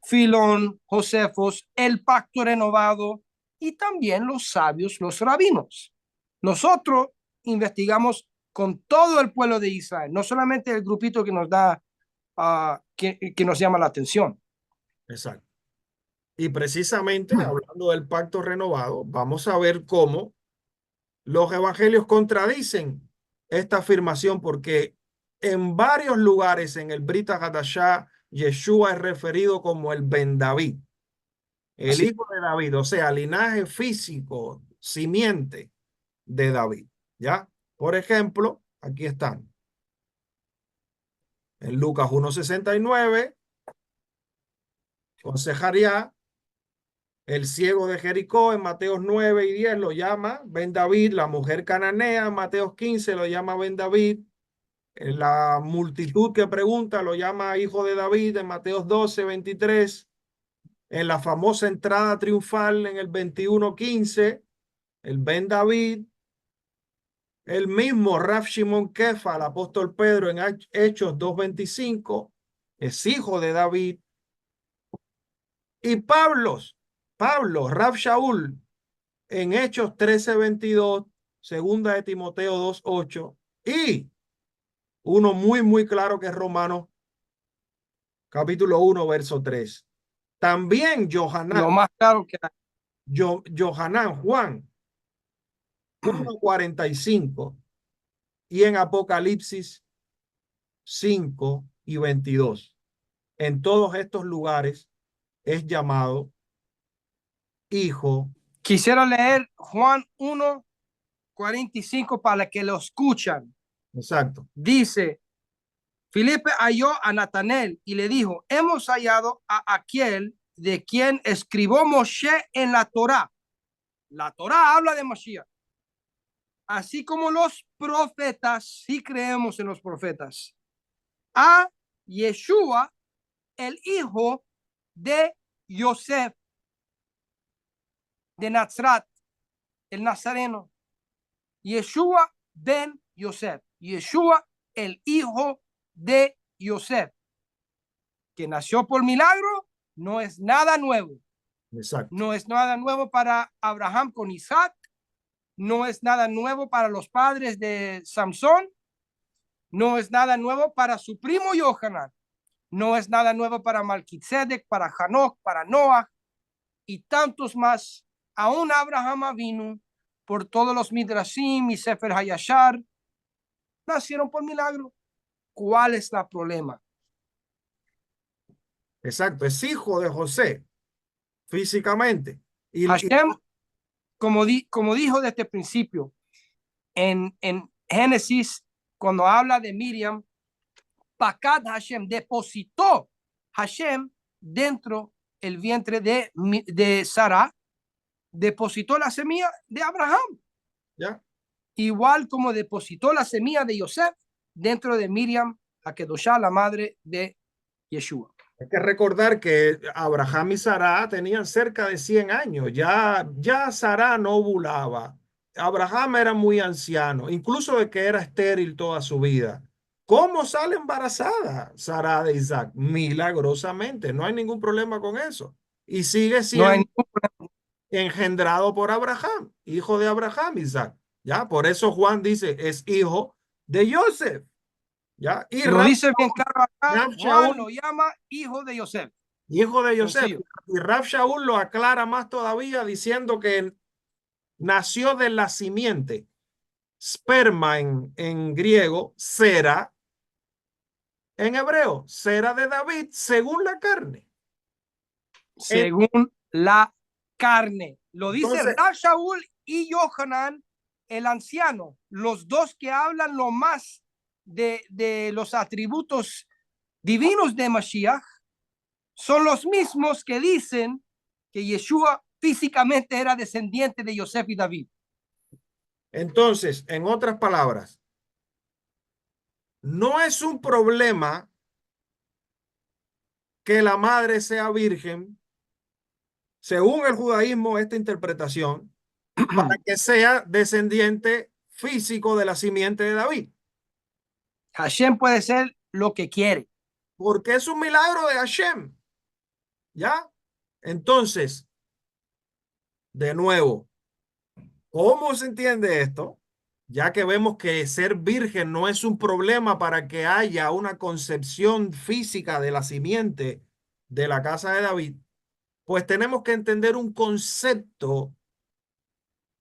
Filón, Josefos, el pacto renovado y también los sabios, los rabinos. Nosotros investigamos con todo el pueblo de Israel, no solamente el grupito que nos da, que nos llama la atención. Exacto. Y precisamente hablando del pacto renovado, vamos a ver cómo los evangelios contradicen esta afirmación, porque en varios lugares en el Brit Hadashah, Yeshua es referido como el Ben David, el Sí. hijo de David, o sea, linaje físico, simiente de David. ¿Ya? Por ejemplo, aquí están. En Lucas 1:69, con Sejaría, el ciego de Jericó en Mateos 9 y 10 lo llama Ben David, la mujer cananea en Mateos 15 lo llama Ben David, la multitud que pregunta lo llama hijo de David en Mateos 12:23, en la famosa entrada triunfal en el 21:15, el Ben David, el mismo Rav Shimon Kefa, el apóstol Pedro en Hechos 2:25, es hijo de David, y Pablo, Rav Shaul, en Hechos 13:22, segunda de Timoteo 2:8 y uno muy claro que es Romanos capítulo 1 verso 3. También Lo Johanán, más claro que hay. Johanán, Juan 1:45 y en Apocalipsis 5:22. En todos estos lugares es llamado hijo. Quisiera leer Juan 1:45 para que lo escuchan. Exacto. Dice, Felipe halló a Natanael y le dijo, hemos hallado a aquel de quien escribió Moshe en la Torá. La Torá habla de Mashiach. Así como los profetas, si creemos en los profetas, a Yeshua, el hijo de Yosef, de Nazaret, el nazareno. Yeshua ben Yosef. Yeshua, el hijo de Yosef, que nació por milagro, no es nada nuevo. Exacto. No es nada nuevo para Abraham con Isaac. No es nada nuevo para los padres de Samson. No es nada nuevo para su primo Yohanan. no es nada nuevo para Melquisedec, para Hanoch, para Noah y tantos más. Aún Abraham vino por todos los Midrashim y Sefer Hayashar, nacieron por milagro. ¿Cuál es el problema? Exacto, es hijo de José físicamente. Y Hashem, como dijo desde el principio, en Génesis, cuando habla de Miriam, Pakad Hashem, depositó Hashem dentro el vientre de Sara, depositó la semilla de Abraham, ya, igual como depositó la semilla de Yosef dentro de Miriam, la Kedoshá, la madre de Yeshua. hay que recordar que Abraham y Sara tenían cerca de 100 años. Ya Sara no ovulaba. Abraham era muy anciano, incluso de que era estéril toda su vida. ¿Cómo sale embarazada Sara de Isaac? Milagrosamente, no hay ningún problema con eso. Y sigue No hay siendo ningún problema. engendrado por Abraham, hijo de Abraham, Isaac. ¿Ya? Por eso Juan dice, es hijo de Joseph. ¿Ya? Y Lo dice bien claro acá, Rab Juan lo Shaul, llama hijo de Yosef. hijo de Joseph. Sencillo. Y Rab Shaul lo aclara más todavía diciendo que nació de la simiente, sperma en griego, cera en hebreo, cera de David según la carne. Según la carne. Lo dice Entonces, Rab Shaul y Yohanan, el anciano, los dos que hablan lo más de los atributos divinos de Mashiach, son los mismos que dicen que Yeshua físicamente era descendiente de Yosef y David. entonces, en otras palabras, no es un problema que la madre sea virgen, según el judaísmo, esta interpretación, para que sea descendiente físico de la simiente de David, Hashem puede ser lo que quiere. porque es un milagro de Hashem, ¿ya? Entonces, de nuevo, ¿cómo se entiende esto? Ya que vemos que ser virgen no es un problema para que haya una concepción física de la simiente de la casa de David, pues tenemos que entender un concepto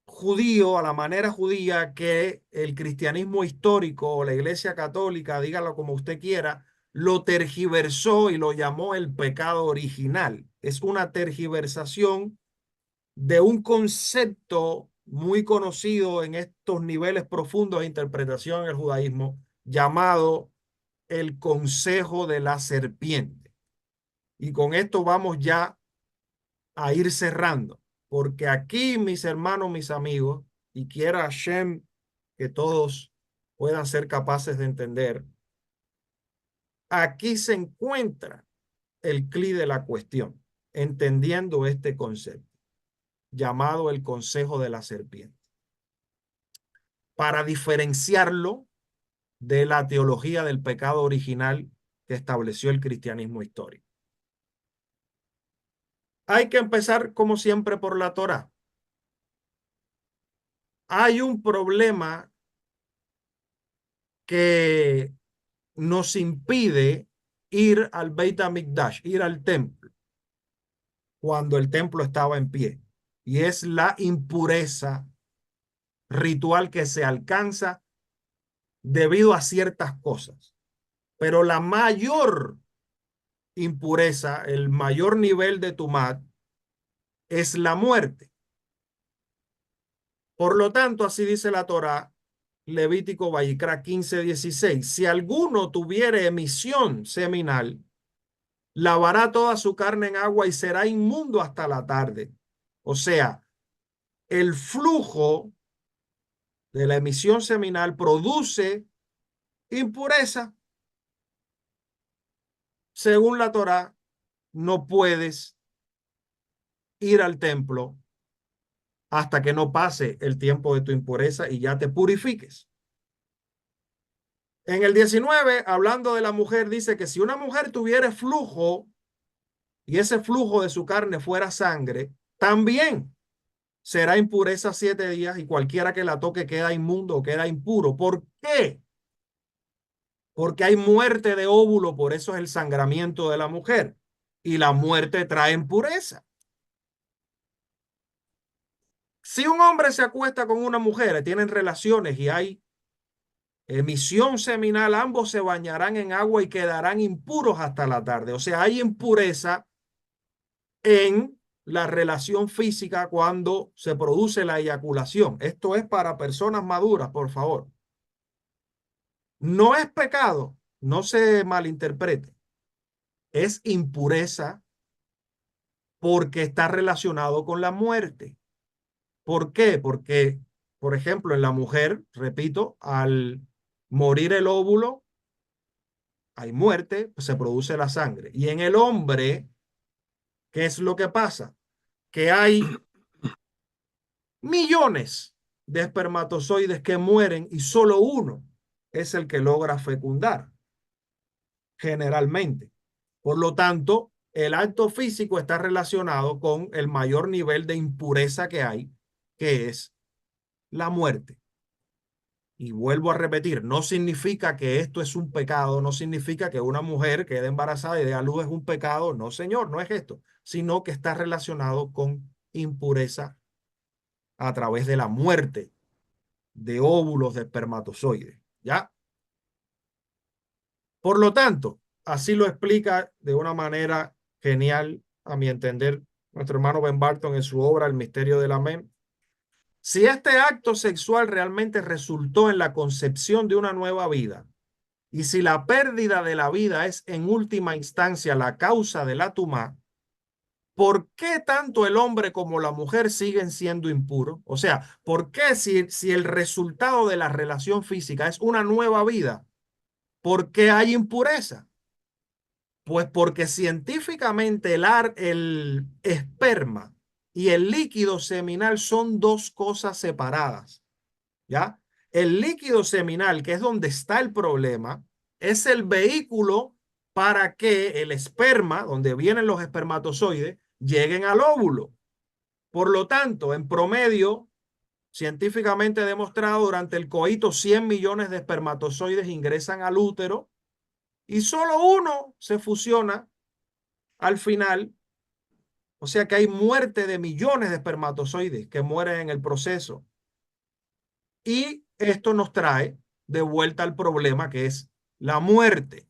judío a la manera judía que el cristianismo histórico o la iglesia católica, dígalo como usted quiera, lo tergiversó y lo llamó el pecado original. Es una tergiversación de un concepto muy conocido en estos niveles profundos de interpretación en el judaísmo llamado el consejo de la serpiente. Y con esto vamos ya a ir cerrando, porque aquí, mis hermanos, mis amigos, y quiera Hashem que todos puedan ser capaces de entender, aquí se encuentra el clic de la cuestión, entendiendo este concepto llamado el consejo de la serpiente, para diferenciarlo de la teología del pecado original que estableció el cristianismo histórico. Hay que empezar, como siempre, por la Torá. Hay un problema que nos impide ir al Beit HaMikdash, ir al templo, cuando el templo estaba en pie. Y es la impureza ritual que se alcanza debido a ciertas cosas. Pero la mayor impureza, el mayor nivel de tumat, es la muerte. Por lo tanto, así dice la Torá, Levítico Vayikra 15:16. Si alguno tuviere emisión seminal, lavará toda su carne en agua y será inmundo hasta la tarde. O sea, el flujo de la emisión seminal produce impureza. Según la Torá, no puedes ir al templo hasta que no pase el tiempo de tu impureza y ya te purifiques. En el 19, hablando de la mujer, dice que si una mujer tuviera flujo y ese flujo de su carne fuera sangre, también será impureza 7 días y cualquiera que la toque queda inmundo o queda impuro. ¿Por qué? porque hay muerte de óvulo, por eso es el sangramiento de la mujer. Y la muerte trae impureza. Si un hombre se acuesta con una mujer, tienen relaciones y hay emisión seminal, ambos se bañarán en agua y quedarán impuros hasta la tarde. O sea, hay impureza en la relación física cuando se produce la eyaculación. Esto es para personas maduras, por favor. No es pecado, no se malinterprete. Es impureza porque está relacionado con la muerte. ¿Por qué? Porque, por ejemplo, en la mujer, repito, al morir el óvulo, hay muerte, pues se produce la sangre. Y en el hombre, ¿qué es lo que pasa? Que hay millones de espermatozoides que mueren y solo uno es el que logra fecundar, generalmente. Por lo tanto, el acto físico está relacionado con el mayor nivel de impureza que hay, que es la muerte. Y vuelvo a repetir, no significa que esto es un pecado, no significa que una mujer quede embarazada y dé a luz es un pecado. No, señor, no es esto, sino que está relacionado con impureza a través de la muerte de óvulos de espermatozoides. ¿Ya? Por lo tanto, así lo explica de una manera genial, a mi entender, nuestro hermano Ben Barton en su obra El misterio del amén. Si este acto sexual realmente resultó en la concepción de una nueva vida, y si la pérdida de la vida es en última instancia la causa de la tumá, ¿por qué tanto el hombre como la mujer siguen siendo impuros? O sea, ¿por qué si el resultado de la relación física es una nueva vida, por qué hay impureza? Pues porque científicamente el esperma y el líquido seminal son dos cosas separadas, ¿ya? El líquido seminal, que es donde está el problema, es el vehículo para que el esperma, donde vienen los espermatozoides, lleguen al óvulo. Por lo tanto, en promedio, científicamente demostrado, durante el coito, 100 millones de espermatozoides ingresan al útero y solo uno se fusiona al final. O sea que hay muerte de millones de espermatozoides que mueren en el proceso. Y esto nos trae de vuelta al problema que es la muerte.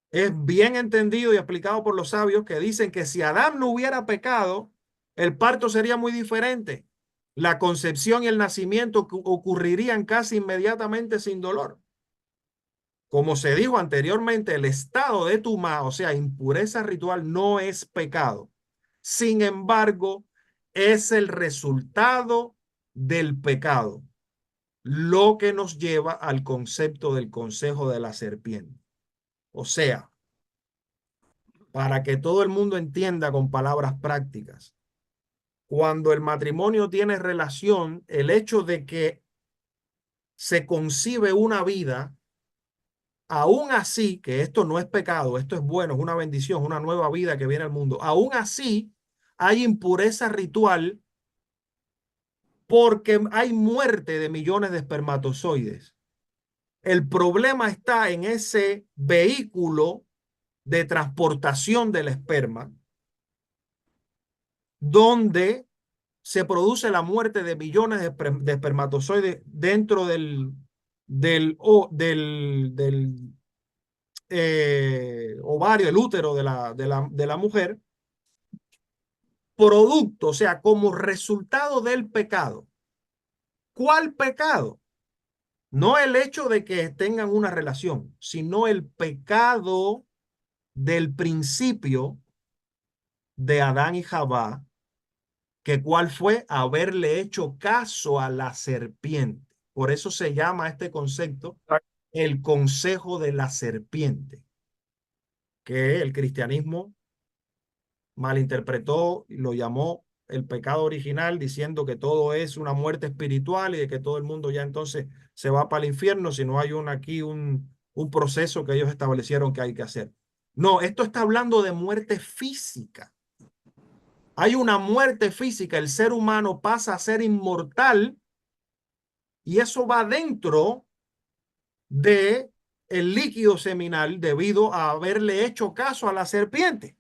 Es bien entendido y explicado por los sabios que dicen que si Adán no hubiera pecado, el parto sería muy diferente. La concepción y el nacimiento ocurrirían casi inmediatamente sin dolor. Como se dijo anteriormente, el estado de tumá, o sea, impureza ritual, no es pecado. Sin embargo, es el resultado del pecado, lo que nos lleva al concepto del consejo de la serpiente. O sea, para que todo el mundo entienda con palabras prácticas, cuando el matrimonio tiene relación, el hecho de que se concibe una vida, aún así, que esto no es pecado, esto es bueno, es una bendición, una nueva vida que viene al mundo, aún así hay impureza ritual porque hay muerte de millones de espermatozoides. El problema está en ese vehículo de transportación del esperma, donde se produce la muerte de millones de espermatozoides dentro del ovario, el útero de la mujer, producto, o sea, como resultado del pecado. ¿Cuál pecado? No el hecho de que tengan una relación, sino el pecado del principio de Adán y Jabá, que cuál fue haberle hecho caso a la serpiente. Por eso se llama este concepto el consejo de la serpiente, que el cristianismo malinterpretó y lo llamó el pecado original, diciendo que todo es una muerte espiritual y de que todo el mundo ya entonces se va para el infierno si no hay aquí un proceso que ellos establecieron que hay que hacer. No, esto está hablando de muerte física. Hay una muerte física, el ser humano pasa a ser inmortal y eso va dentro de el líquido seminal debido a haberle hecho caso a la serpiente.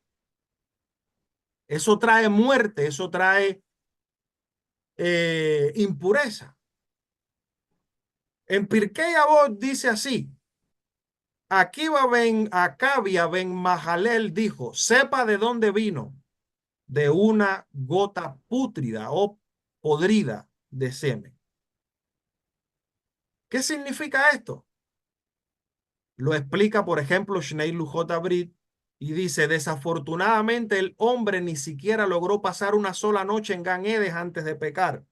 Eso trae muerte, eso trae impureza. En Pirkei Avot dice así: Akiva ben Acabia ben Mahalel dijo, sepa de dónde vino, de una gota pútrida o podrida de semen. ¿Qué significa esto? Lo explica, por ejemplo, Shnei Lujot Abrit y dice, desafortunadamente el hombre ni siquiera logró pasar una sola noche en Gan Edes antes de pecar.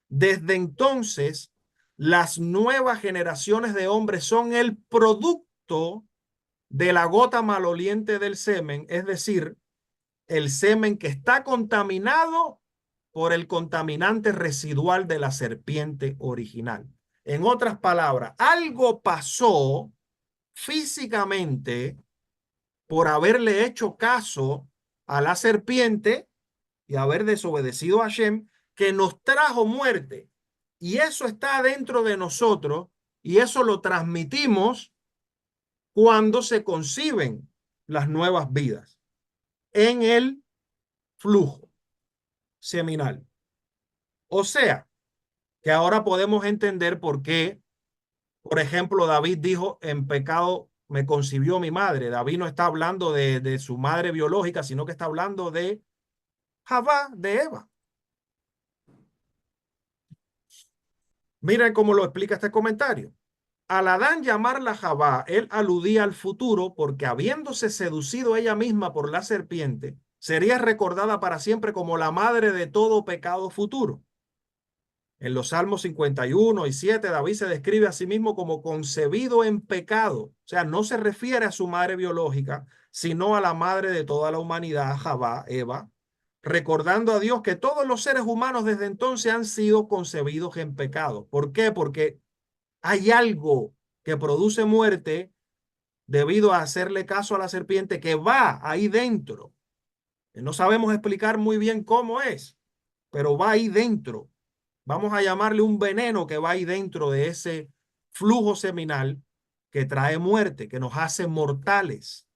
Desde entonces, las nuevas generaciones de hombres son el producto de la gota maloliente del semen, es decir, el semen que está contaminado por el contaminante residual de la serpiente original. En otras palabras, algo pasó físicamente por haberle hecho caso a la serpiente y haber desobedecido a Hashem, que nos trajo muerte. Y eso está dentro de nosotros y eso lo transmitimos cuando se conciben las nuevas vidas en el flujo seminal. O sea, que ahora podemos entender por qué, por ejemplo, David dijo, en pecado me concibió mi madre. David no está hablando de su madre biológica, sino que está hablando de Javá, de Eva. Miren cómo lo explica este comentario. Al Adán llamarla Javá, él aludía al futuro porque habiéndose seducido ella misma por la serpiente, sería recordada para siempre como la madre de todo pecado futuro. En los Salmos 51 y 7, David se describe a sí mismo como concebido en pecado. O sea, no se refiere a su madre biológica, sino a la madre de toda la humanidad, Javá, Eva, recordando a Dios que todos los seres humanos desde entonces han sido concebidos en pecado. ¿Por qué? Porque hay algo que produce muerte debido a hacerle caso a la serpiente que va ahí dentro. No sabemos explicar muy bien cómo es, pero va ahí dentro. Vamos a llamarle un veneno que va ahí dentro de ese flujo seminal que trae muerte, que nos hace mortales.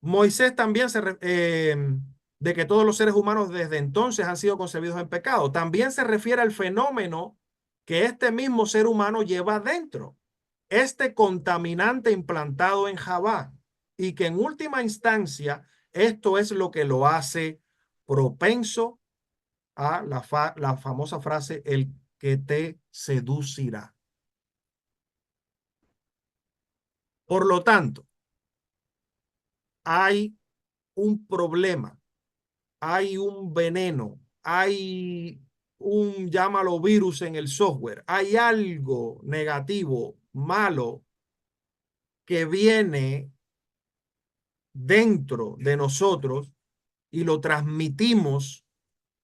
Moisés también de que todos los seres humanos desde entonces han sido concebidos en pecado. También se refiere al fenómeno que este mismo ser humano lleva dentro, este contaminante implantado en Javá, y que en última instancia esto es lo que lo hace propenso a la famosa frase, el que te seducirá. Por lo tanto, hay un problema, hay un veneno, hay un, llámalo virus en el software, hay algo negativo, malo, que viene dentro de nosotros y lo transmitimos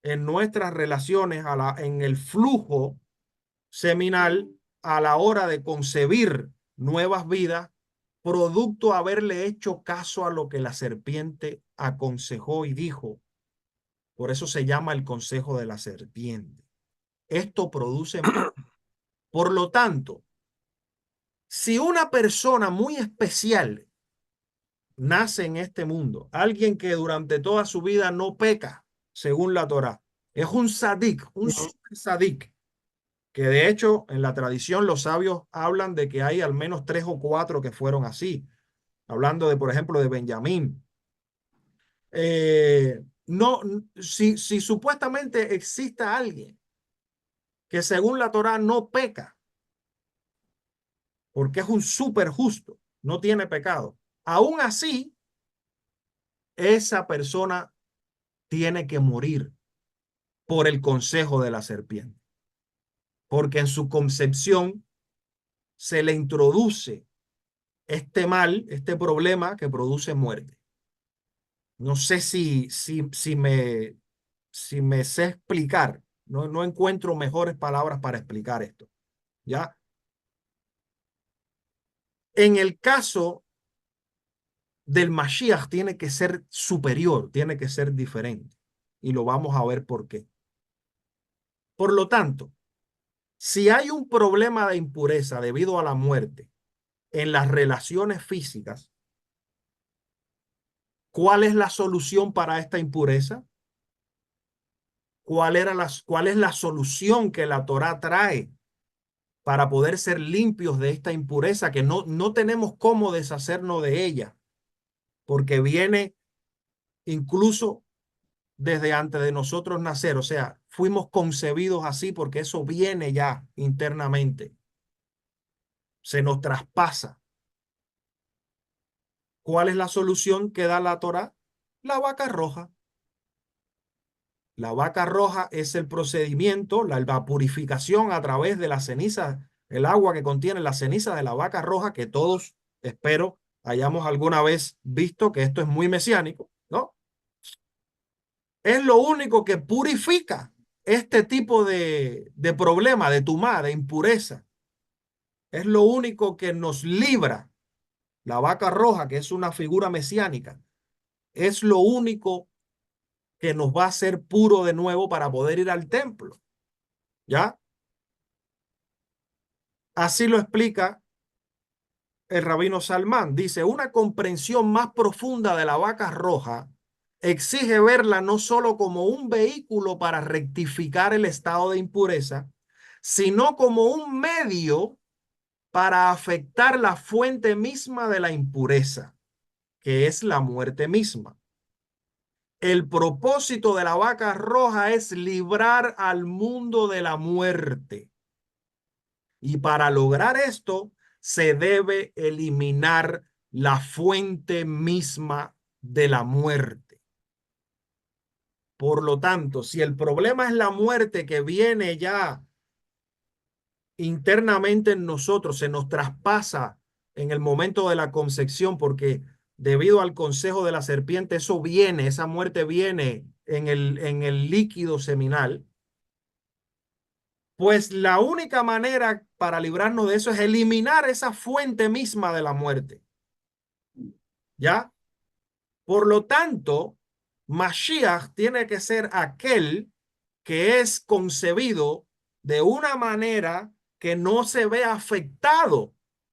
en nuestras relaciones en el flujo seminal a la hora de concebir nuevas vidas, producto de haberle hecho caso a lo que la serpiente aconsejó y dijo. Por eso se llama el consejo de la serpiente. Esto produce. Por lo tanto, si una persona muy especial nace en este mundo, alguien que durante toda su vida no peca, según la Torá, es un sadik, un super sadik, que de hecho en la tradición los sabios hablan de que hay al menos 3 o 4 que fueron así, hablando de, por ejemplo, de Benjamín. No, si supuestamente exista alguien que según la Torá no peca, porque es un súper justo, no tiene pecado, aún así, esa persona tiene que morir por el consejo de la serpiente, porque en su concepción se le introduce este mal, este problema que produce muerte. No sé si me sé explicar. No encuentro mejores palabras para explicar esto. ¿Ya? En el caso del Mashiach tiene que ser superior, tiene que ser diferente. Y lo vamos a ver por qué. Por lo tanto, Si hay un problema de impureza debido a la muerte en las relaciones físicas, ¿cuál es la solución para esta impureza? ¿Cuál es la solución que la Torá trae para poder ser limpios de esta impureza que no tenemos cómo deshacernos de ella? Porque viene incluso desde antes de nosotros nacer, o sea, fuimos concebidos así porque eso viene ya internamente, se nos traspasa. ¿Cuál es la solución que da la Torá? La vaca roja. La vaca roja es el procedimiento, la purificación a través de la ceniza, el agua que contiene la ceniza de la vaca roja, que todos, espero, hayamos alguna vez visto que esto es muy mesiánico, ¿no? Es lo único que purifica este tipo de problema, de tumá, de impureza. Es lo único que nos libra. La vaca roja, que es una figura mesiánica, es lo único que nos va a hacer puro de nuevo para poder ir al templo. ¿Ya? Así lo explica el rabino Salmán. Dice, una comprensión más profunda de la vaca roja exige verla no solo como un vehículo para rectificar el estado de impureza, sino como un medio para afectar la fuente misma de la impureza, que es la muerte misma. El propósito de la vaca roja es librar al mundo de la muerte. Y para lograr esto, se debe eliminar la fuente misma de la muerte. Por lo tanto, si el problema es la muerte que viene ya internamente en nosotros, se nos traspasa en el momento de la concepción, porque debido al consejo de la serpiente, eso viene, esa muerte viene en el líquido seminal. Pues la única manera para librarnos de eso es eliminar esa fuente misma de la muerte. ¿Ya? Por lo tanto, Mashiach tiene que ser aquel que es concebido de una manera que no se ve afectado,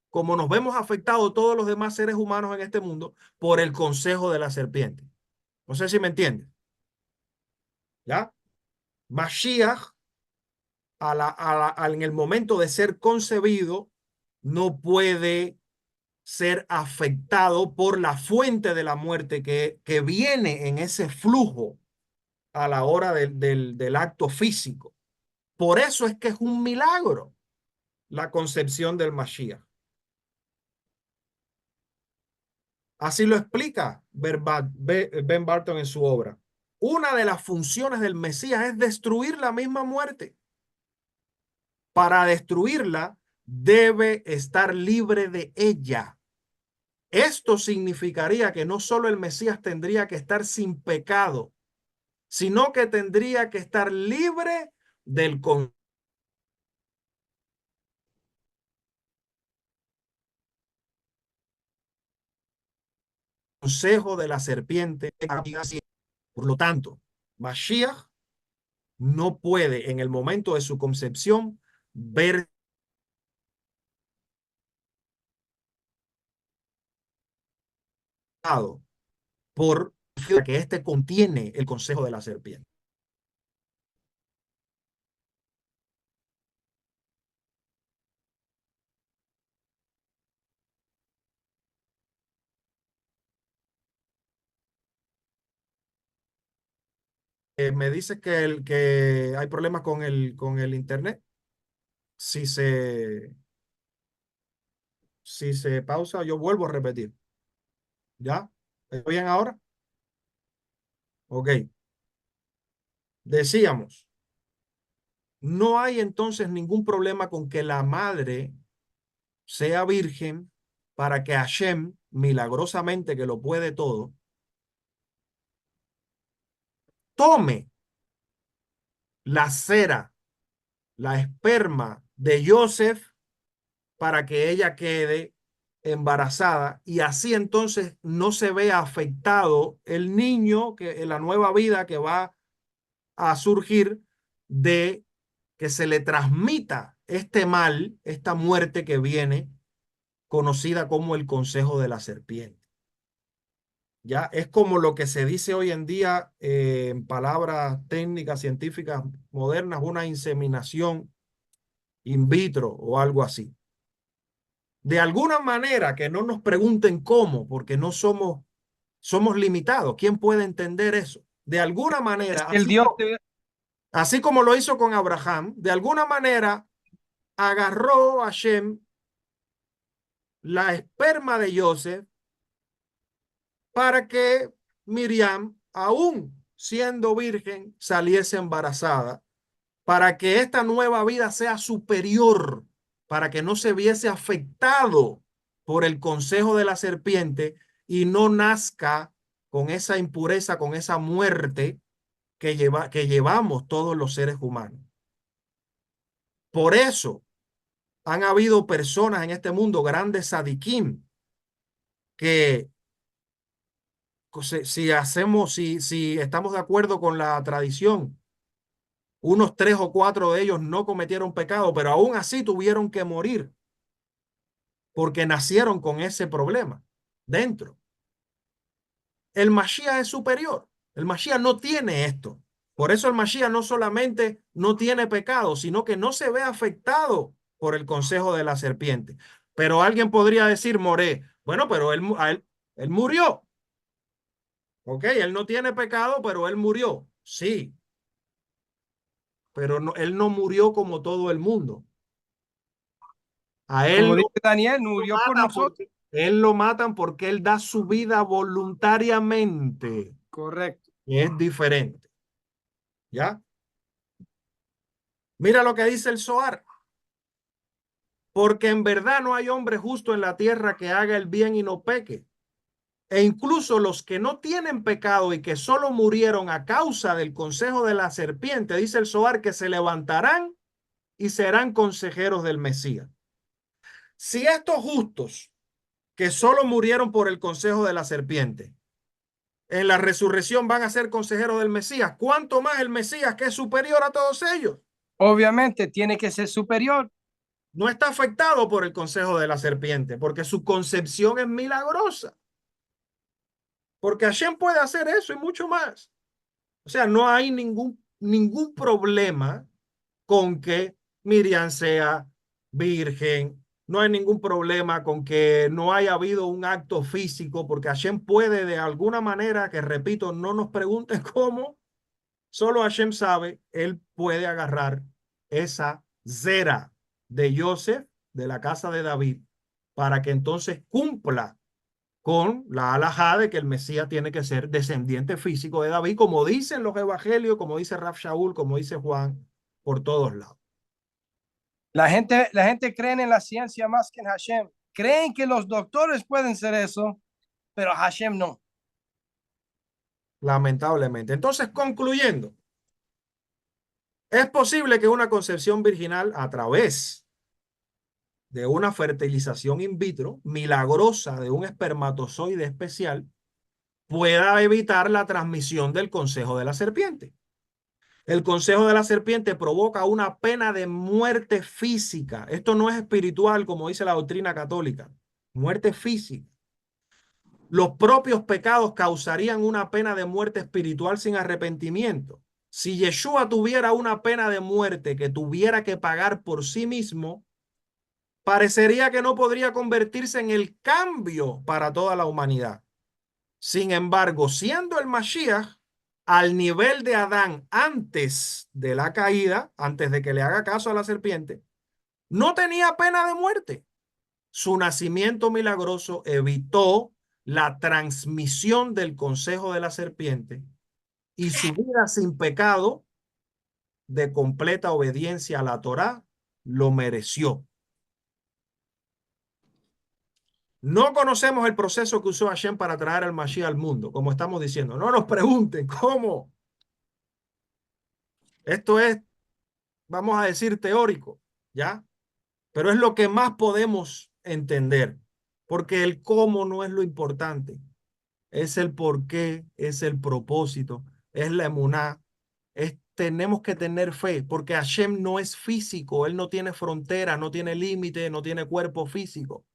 como nos vemos afectados todos los demás seres humanos en este mundo, por el consejo de la serpiente. No sé si me entiendes. ¿Ya? Mashiach, en el momento de ser concebido, no puede ser afectado por la fuente de la muerte que viene en ese flujo a la hora del acto físico. Por eso es que es un milagro la concepción del Mashiach. Así lo explica Ben Barton en su obra. Una de las funciones del Mesías es destruir la misma muerte. Para destruirla, debe estar libre de ella. Esto significaría que no solo el Mesías tendría que estar sin pecado, sino que tendría que estar libre del consejo de la serpiente. Por lo tanto, Mashiach no puede en el momento de su concepción ver por que éste contiene el consejo de la serpiente. Me dice que hay problemas con el internet. Si se, si se pausa, yo vuelvo a repetir. ¿Ya? ¿Está bien ahora? Ok. Decíamos, no hay entonces ningún problema con que la madre sea virgen para que Hashem, milagrosamente que lo puede todo, tome la cera, la esperma de Joseph para que ella quede embarazada y así entonces no se vea afectado el niño, que la nueva vida que va a surgir de que se le transmita este mal, esta muerte que viene, conocida como el consejo de la serpiente. Ya es como lo que se dice hoy en día en palabras técnicas, científicas modernas, una inseminación in vitro o algo así. De alguna manera que no nos pregunten cómo, porque no somos limitados. ¿Quién puede entender eso? De alguna Es manera, que el Dios te... así como lo hizo con Abraham, de alguna manera agarró a Hashem la esperma de Joseph para que Miriam, aún siendo virgen, saliese embarazada, para que esta nueva vida sea superior, para que no se viese afectado por el consejo de la serpiente y no nazca con esa impureza, con esa muerte que llevamos todos los seres humanos. Por eso han habido personas en este mundo, grandes sadiquín, que si estamos de acuerdo con la tradición, unos 3 o 4 de ellos no cometieron pecado, pero aún así tuvieron que morir porque nacieron con ese problema dentro. El Mashiach es superior. El Mashiach no tiene esto. Por eso el Mashiach no solamente no tiene pecado, sino que no se ve afectado por el consejo de la serpiente. Pero alguien podría decir, Moré, bueno, pero él murió. Ok, él no tiene pecado, pero él murió. Sí, pero no, él no murió como todo el mundo. A él Como dice Daniel, lo murió por matan nosotros. porque él lo matan porque él da su vida voluntariamente. Correcto. Y es diferente. ¿Ya? Mira lo que dice el Zohar. Porque en verdad no hay hombre justo en la tierra que haga el bien y no peque. E incluso los que no tienen pecado y que solo murieron a causa del consejo de la serpiente, dice el Zohar, que se levantarán y serán consejeros del Mesías. Si estos justos que solo murieron por el consejo de la serpiente, en la resurrección van a ser consejeros del Mesías, ¿cuánto más el Mesías que es superior a todos ellos? Obviamente tiene que ser superior. No está afectado por el consejo de la serpiente, porque su concepción es milagrosa. Porque Hashem puede hacer eso y mucho más. O sea, no hay ningún problema con que Miriam sea virgen. No hay ningún problema con que no haya habido un acto físico, porque Hashem puede de alguna manera, que repito, no nos pregunten cómo, solo Hashem sabe, él puede agarrar esa zera de Joseph, de la casa de David, para que entonces cumpla con la alajá de que el Mesías tiene que ser descendiente físico de David, como dicen los evangelios, como dice Raf Shaul, como dice Juan, por todos lados. La gente cree en la ciencia más que en Hashem. Creen que los doctores pueden ser eso, pero Hashem no. Lamentablemente. Entonces, concluyendo, es posible que una concepción virginal a través de una fertilización in vitro milagrosa de un espermatozoide especial pueda evitar la transmisión del consejo de la serpiente. El consejo de la serpiente provoca una pena de muerte física. Esto no es espiritual, como dice la doctrina católica. Muerte física. Los propios pecados causarían una pena de muerte espiritual sin arrepentimiento. Si Yeshua tuviera una pena de muerte que tuviera que pagar por sí mismo, parecería que no podría convertirse en el cambio para toda la humanidad. Sin embargo, siendo el Mashiach al nivel de Adán antes de la caída, antes de que le haga caso a la serpiente, no tenía pena de muerte. Su nacimiento milagroso evitó la transmisión del consejo de la serpiente y su vida sin pecado de completa obediencia a la Torá lo mereció. No conocemos el proceso que usó Hashem para traer al Mashiach al mundo, como estamos diciendo. No nos pregunten cómo. Esto es, vamos a decir, teórico, ¿ya? Pero es lo que más podemos entender, porque el cómo no es lo importante, es el por qué, es el propósito, es la emuná, es tenemos que tener fe, porque Hashem no es físico, Él no tiene frontera, no tiene límite, no tiene cuerpo físico.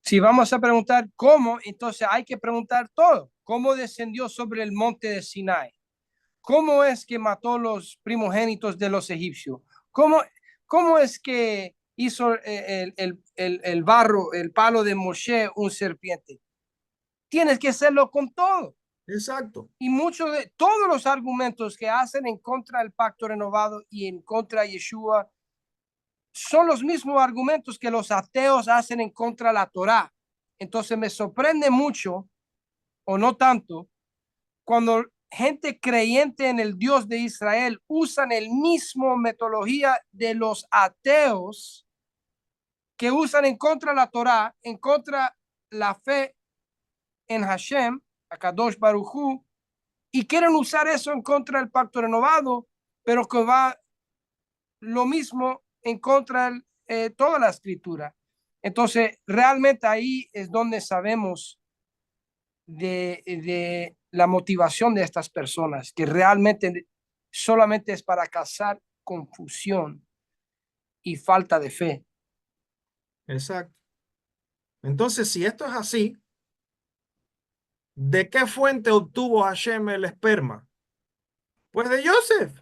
Si vamos a preguntar cómo, entonces hay que preguntar todo. ¿Cómo descendió sobre el monte de Sinai? ¿Cómo es que mató los primogénitos de los egipcios? ¿Cómo es que hizo el barro, el palo de Moshe, un serpiente? Tienes que hacerlo con todo. Exacto, Y muchos de todos los argumentos que hacen en contra del pacto renovado y en contra de Yeshua son los mismos argumentos que los ateos hacen en contra de la Torá. Entonces me sorprende mucho, o no tanto, cuando gente creyente en el Dios de Israel usan el mismo metodología de los ateos que usan en contra de la Torá, en contra de la fe en Hashem, a Kadosh Baruj Hu, y quieren usar eso en contra del pacto renovado, pero que va lo mismo en contra de toda la escritura. Entonces, realmente ahí es donde sabemos de la motivación de estas personas, que realmente solamente es para causar confusión y falta de fe. exacto. Entonces, si esto es así, ¿de qué fuente obtuvo Hashem el esperma? Pues de Joseph.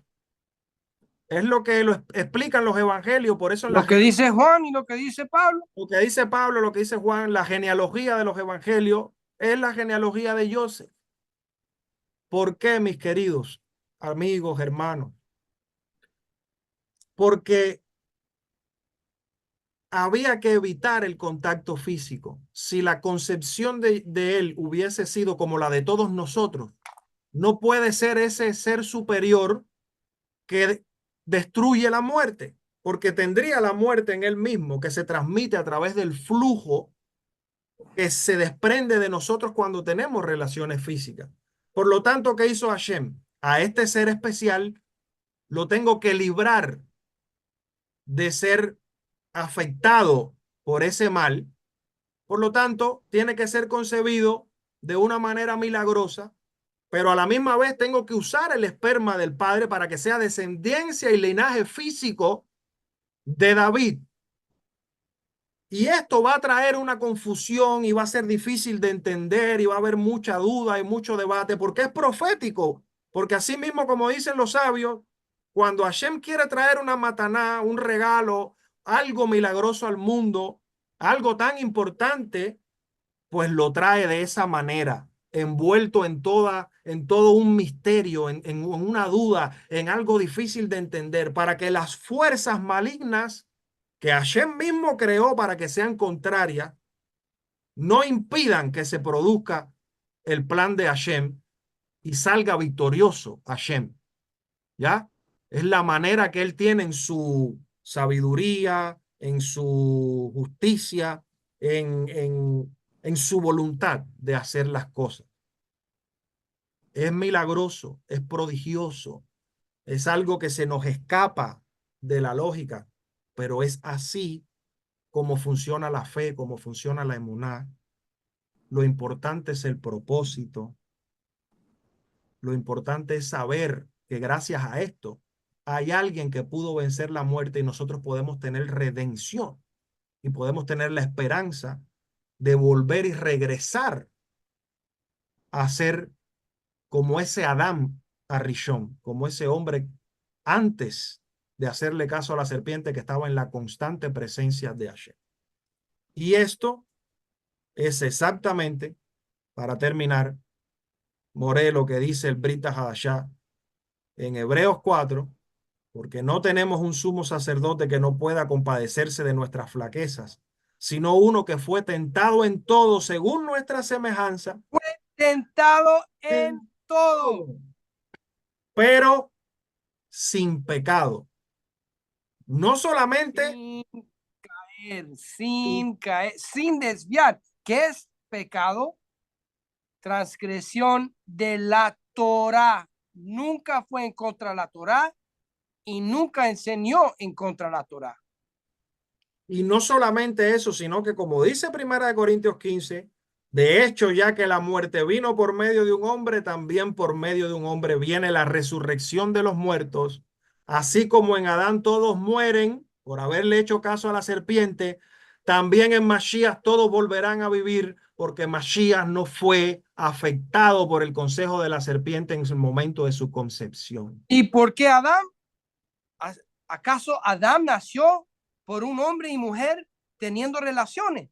Es lo que lo explican los evangelios, por eso en la Lo que dice Juan y lo que dice Pablo. lo que dice Pablo, lo que dice Juan, la genealogía de los evangelios es la genealogía de Joseph. ¿Por qué, mis queridos amigos, hermanos? Porque había que evitar el contacto físico. Si la concepción de él hubiese sido como la de todos nosotros, no puede ser ese ser superior que destruye la muerte, porque tendría la muerte en él mismo, que se transmite a través del flujo que se desprende de nosotros cuando tenemos relaciones físicas. Por lo tanto, ¿qué hizo Hashem? A este ser especial lo tengo que librar de ser afectado por ese mal. Por lo tanto, tiene que ser concebido de una manera milagrosa, pero a la misma vez tengo que usar el esperma del Padre para que sea descendencia y linaje físico de David. Y esto va a traer una confusión y va a ser difícil de entender y va a haber mucha duda y mucho debate porque es profético. Porque así mismo, como dicen los sabios, cuando Hashem quiere traer una mataná, un regalo, algo milagroso al mundo, algo tan importante, pues lo trae de esa manera, envuelto en todo un misterio, en una duda, en algo difícil de entender, para que las fuerzas malignas que Hashem mismo creó para que sean contrarias, no impidan que se produzca el plan de Hashem y salga victorioso Hashem. ¿Ya? Es la manera que él tiene en su sabiduría, en su justicia, en su voluntad de hacer las cosas. Es milagroso, es prodigioso, es algo que se nos escapa de la lógica, pero es así como funciona la fe, como funciona la emuná. Lo importante es el propósito, lo importante es saber que gracias a esto hay alguien que pudo vencer la muerte y nosotros podemos tener redención y podemos tener la esperanza de volver y regresar a ser como ese Adán Arishón, como ese hombre antes de hacerle caso a la serpiente que estaba en la constante presencia de Hashem. Y esto es exactamente, para terminar, More, lo que dice el Brit Hadashah en Hebreos 4, porque no tenemos un sumo sacerdote que no pueda compadecerse de nuestras flaquezas, sino uno que fue tentado en todo según nuestra semejanza, Fue tentado en en todo. todo, pero sin pecado. No solamente, Sin caer, sin caer, sin desviar. ¿Qué es pecado? Transgresión de la Torá. Nunca fue en contra de la Torá y nunca enseñó en contra de la Torá. y no solamente eso, sino que como dice Primera de Corintios 15, De hecho, ya que la muerte vino por medio de un hombre, también por medio de un hombre viene la resurrección de los muertos. Así como en Adán todos mueren por haberle hecho caso a la serpiente, también en Mashiach todos volverán a vivir porque Mashiach no fue afectado por el consejo de la serpiente en el momento de su concepción. ¿Y por qué Adán? ¿Acaso Adán nació por un hombre y mujer teniendo relaciones?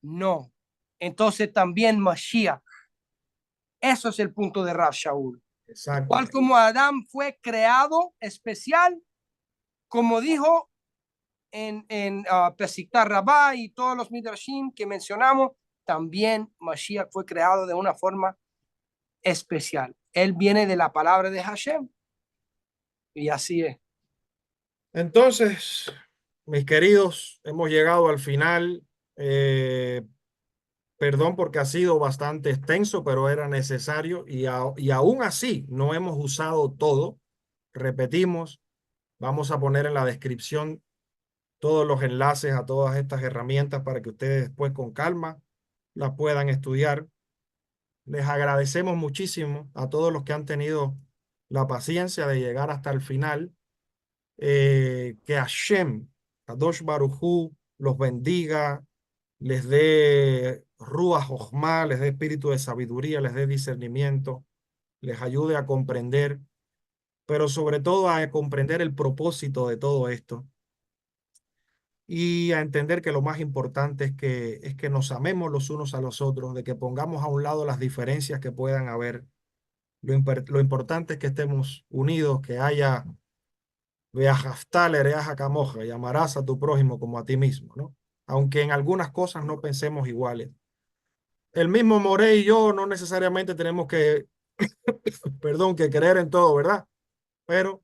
No. Entonces también Mashiach. Eso es el punto de Rav Shaul. Exacto. Igual como Adán fue creado especial, como dijo en Pesiktar Rabá y todos los Midrashim que mencionamos, también Mashiach fue creado de una forma especial. Él viene de la palabra de Hashem. Y así es. Entonces, mis queridos, hemos llegado al final. Eh, Perdón porque ha sido bastante extenso, pero era necesario y aún así no hemos usado todo. Repetimos, vamos a poner en la descripción todos los enlaces a todas estas herramientas para que ustedes después con calma las puedan estudiar. Les agradecemos muchísimo a todos los que han tenido la paciencia de llegar hasta el final. Que Hashem, Kadosh Baruj Hu, los bendiga, les dé Ruach Jochma, les dé espíritu de sabiduría, les dé discernimiento, les ayude a comprender, pero sobre todo a comprender el propósito de todo esto y a entender que lo más importante es que nos amemos los unos a los otros, de que pongamos a un lado las diferencias que puedan haber. Lo importante es que estemos unidos, que haya y amarás a tu prójimo como a ti mismo, ¿no? Aunque en algunas cosas no pensemos iguales. El mismo More y yo no necesariamente tenemos que, perdón, que creer en todo, ¿verdad? Pero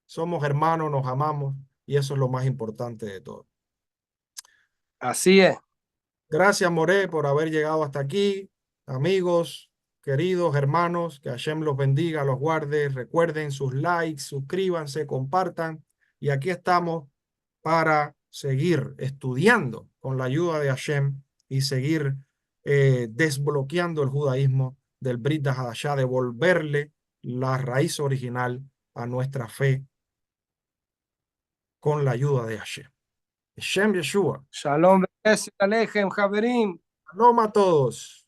somos hermanos, nos amamos y eso es lo más importante de todo. Así es. Gracias, More, por haber llegado hasta aquí. Amigos, queridos hermanos, que Hashem los bendiga, los guarde. Recuerden sus likes, suscríbanse, compartan. Y aquí estamos para seguir estudiando con la ayuda de Hashem y seguir desbloqueando el judaísmo del Brit Hadashah, devolverle la raíz original a nuestra fe con la ayuda de Hashem. Hashem Yeshua. Shalom, Alejem, Javerim. Shalom a todos.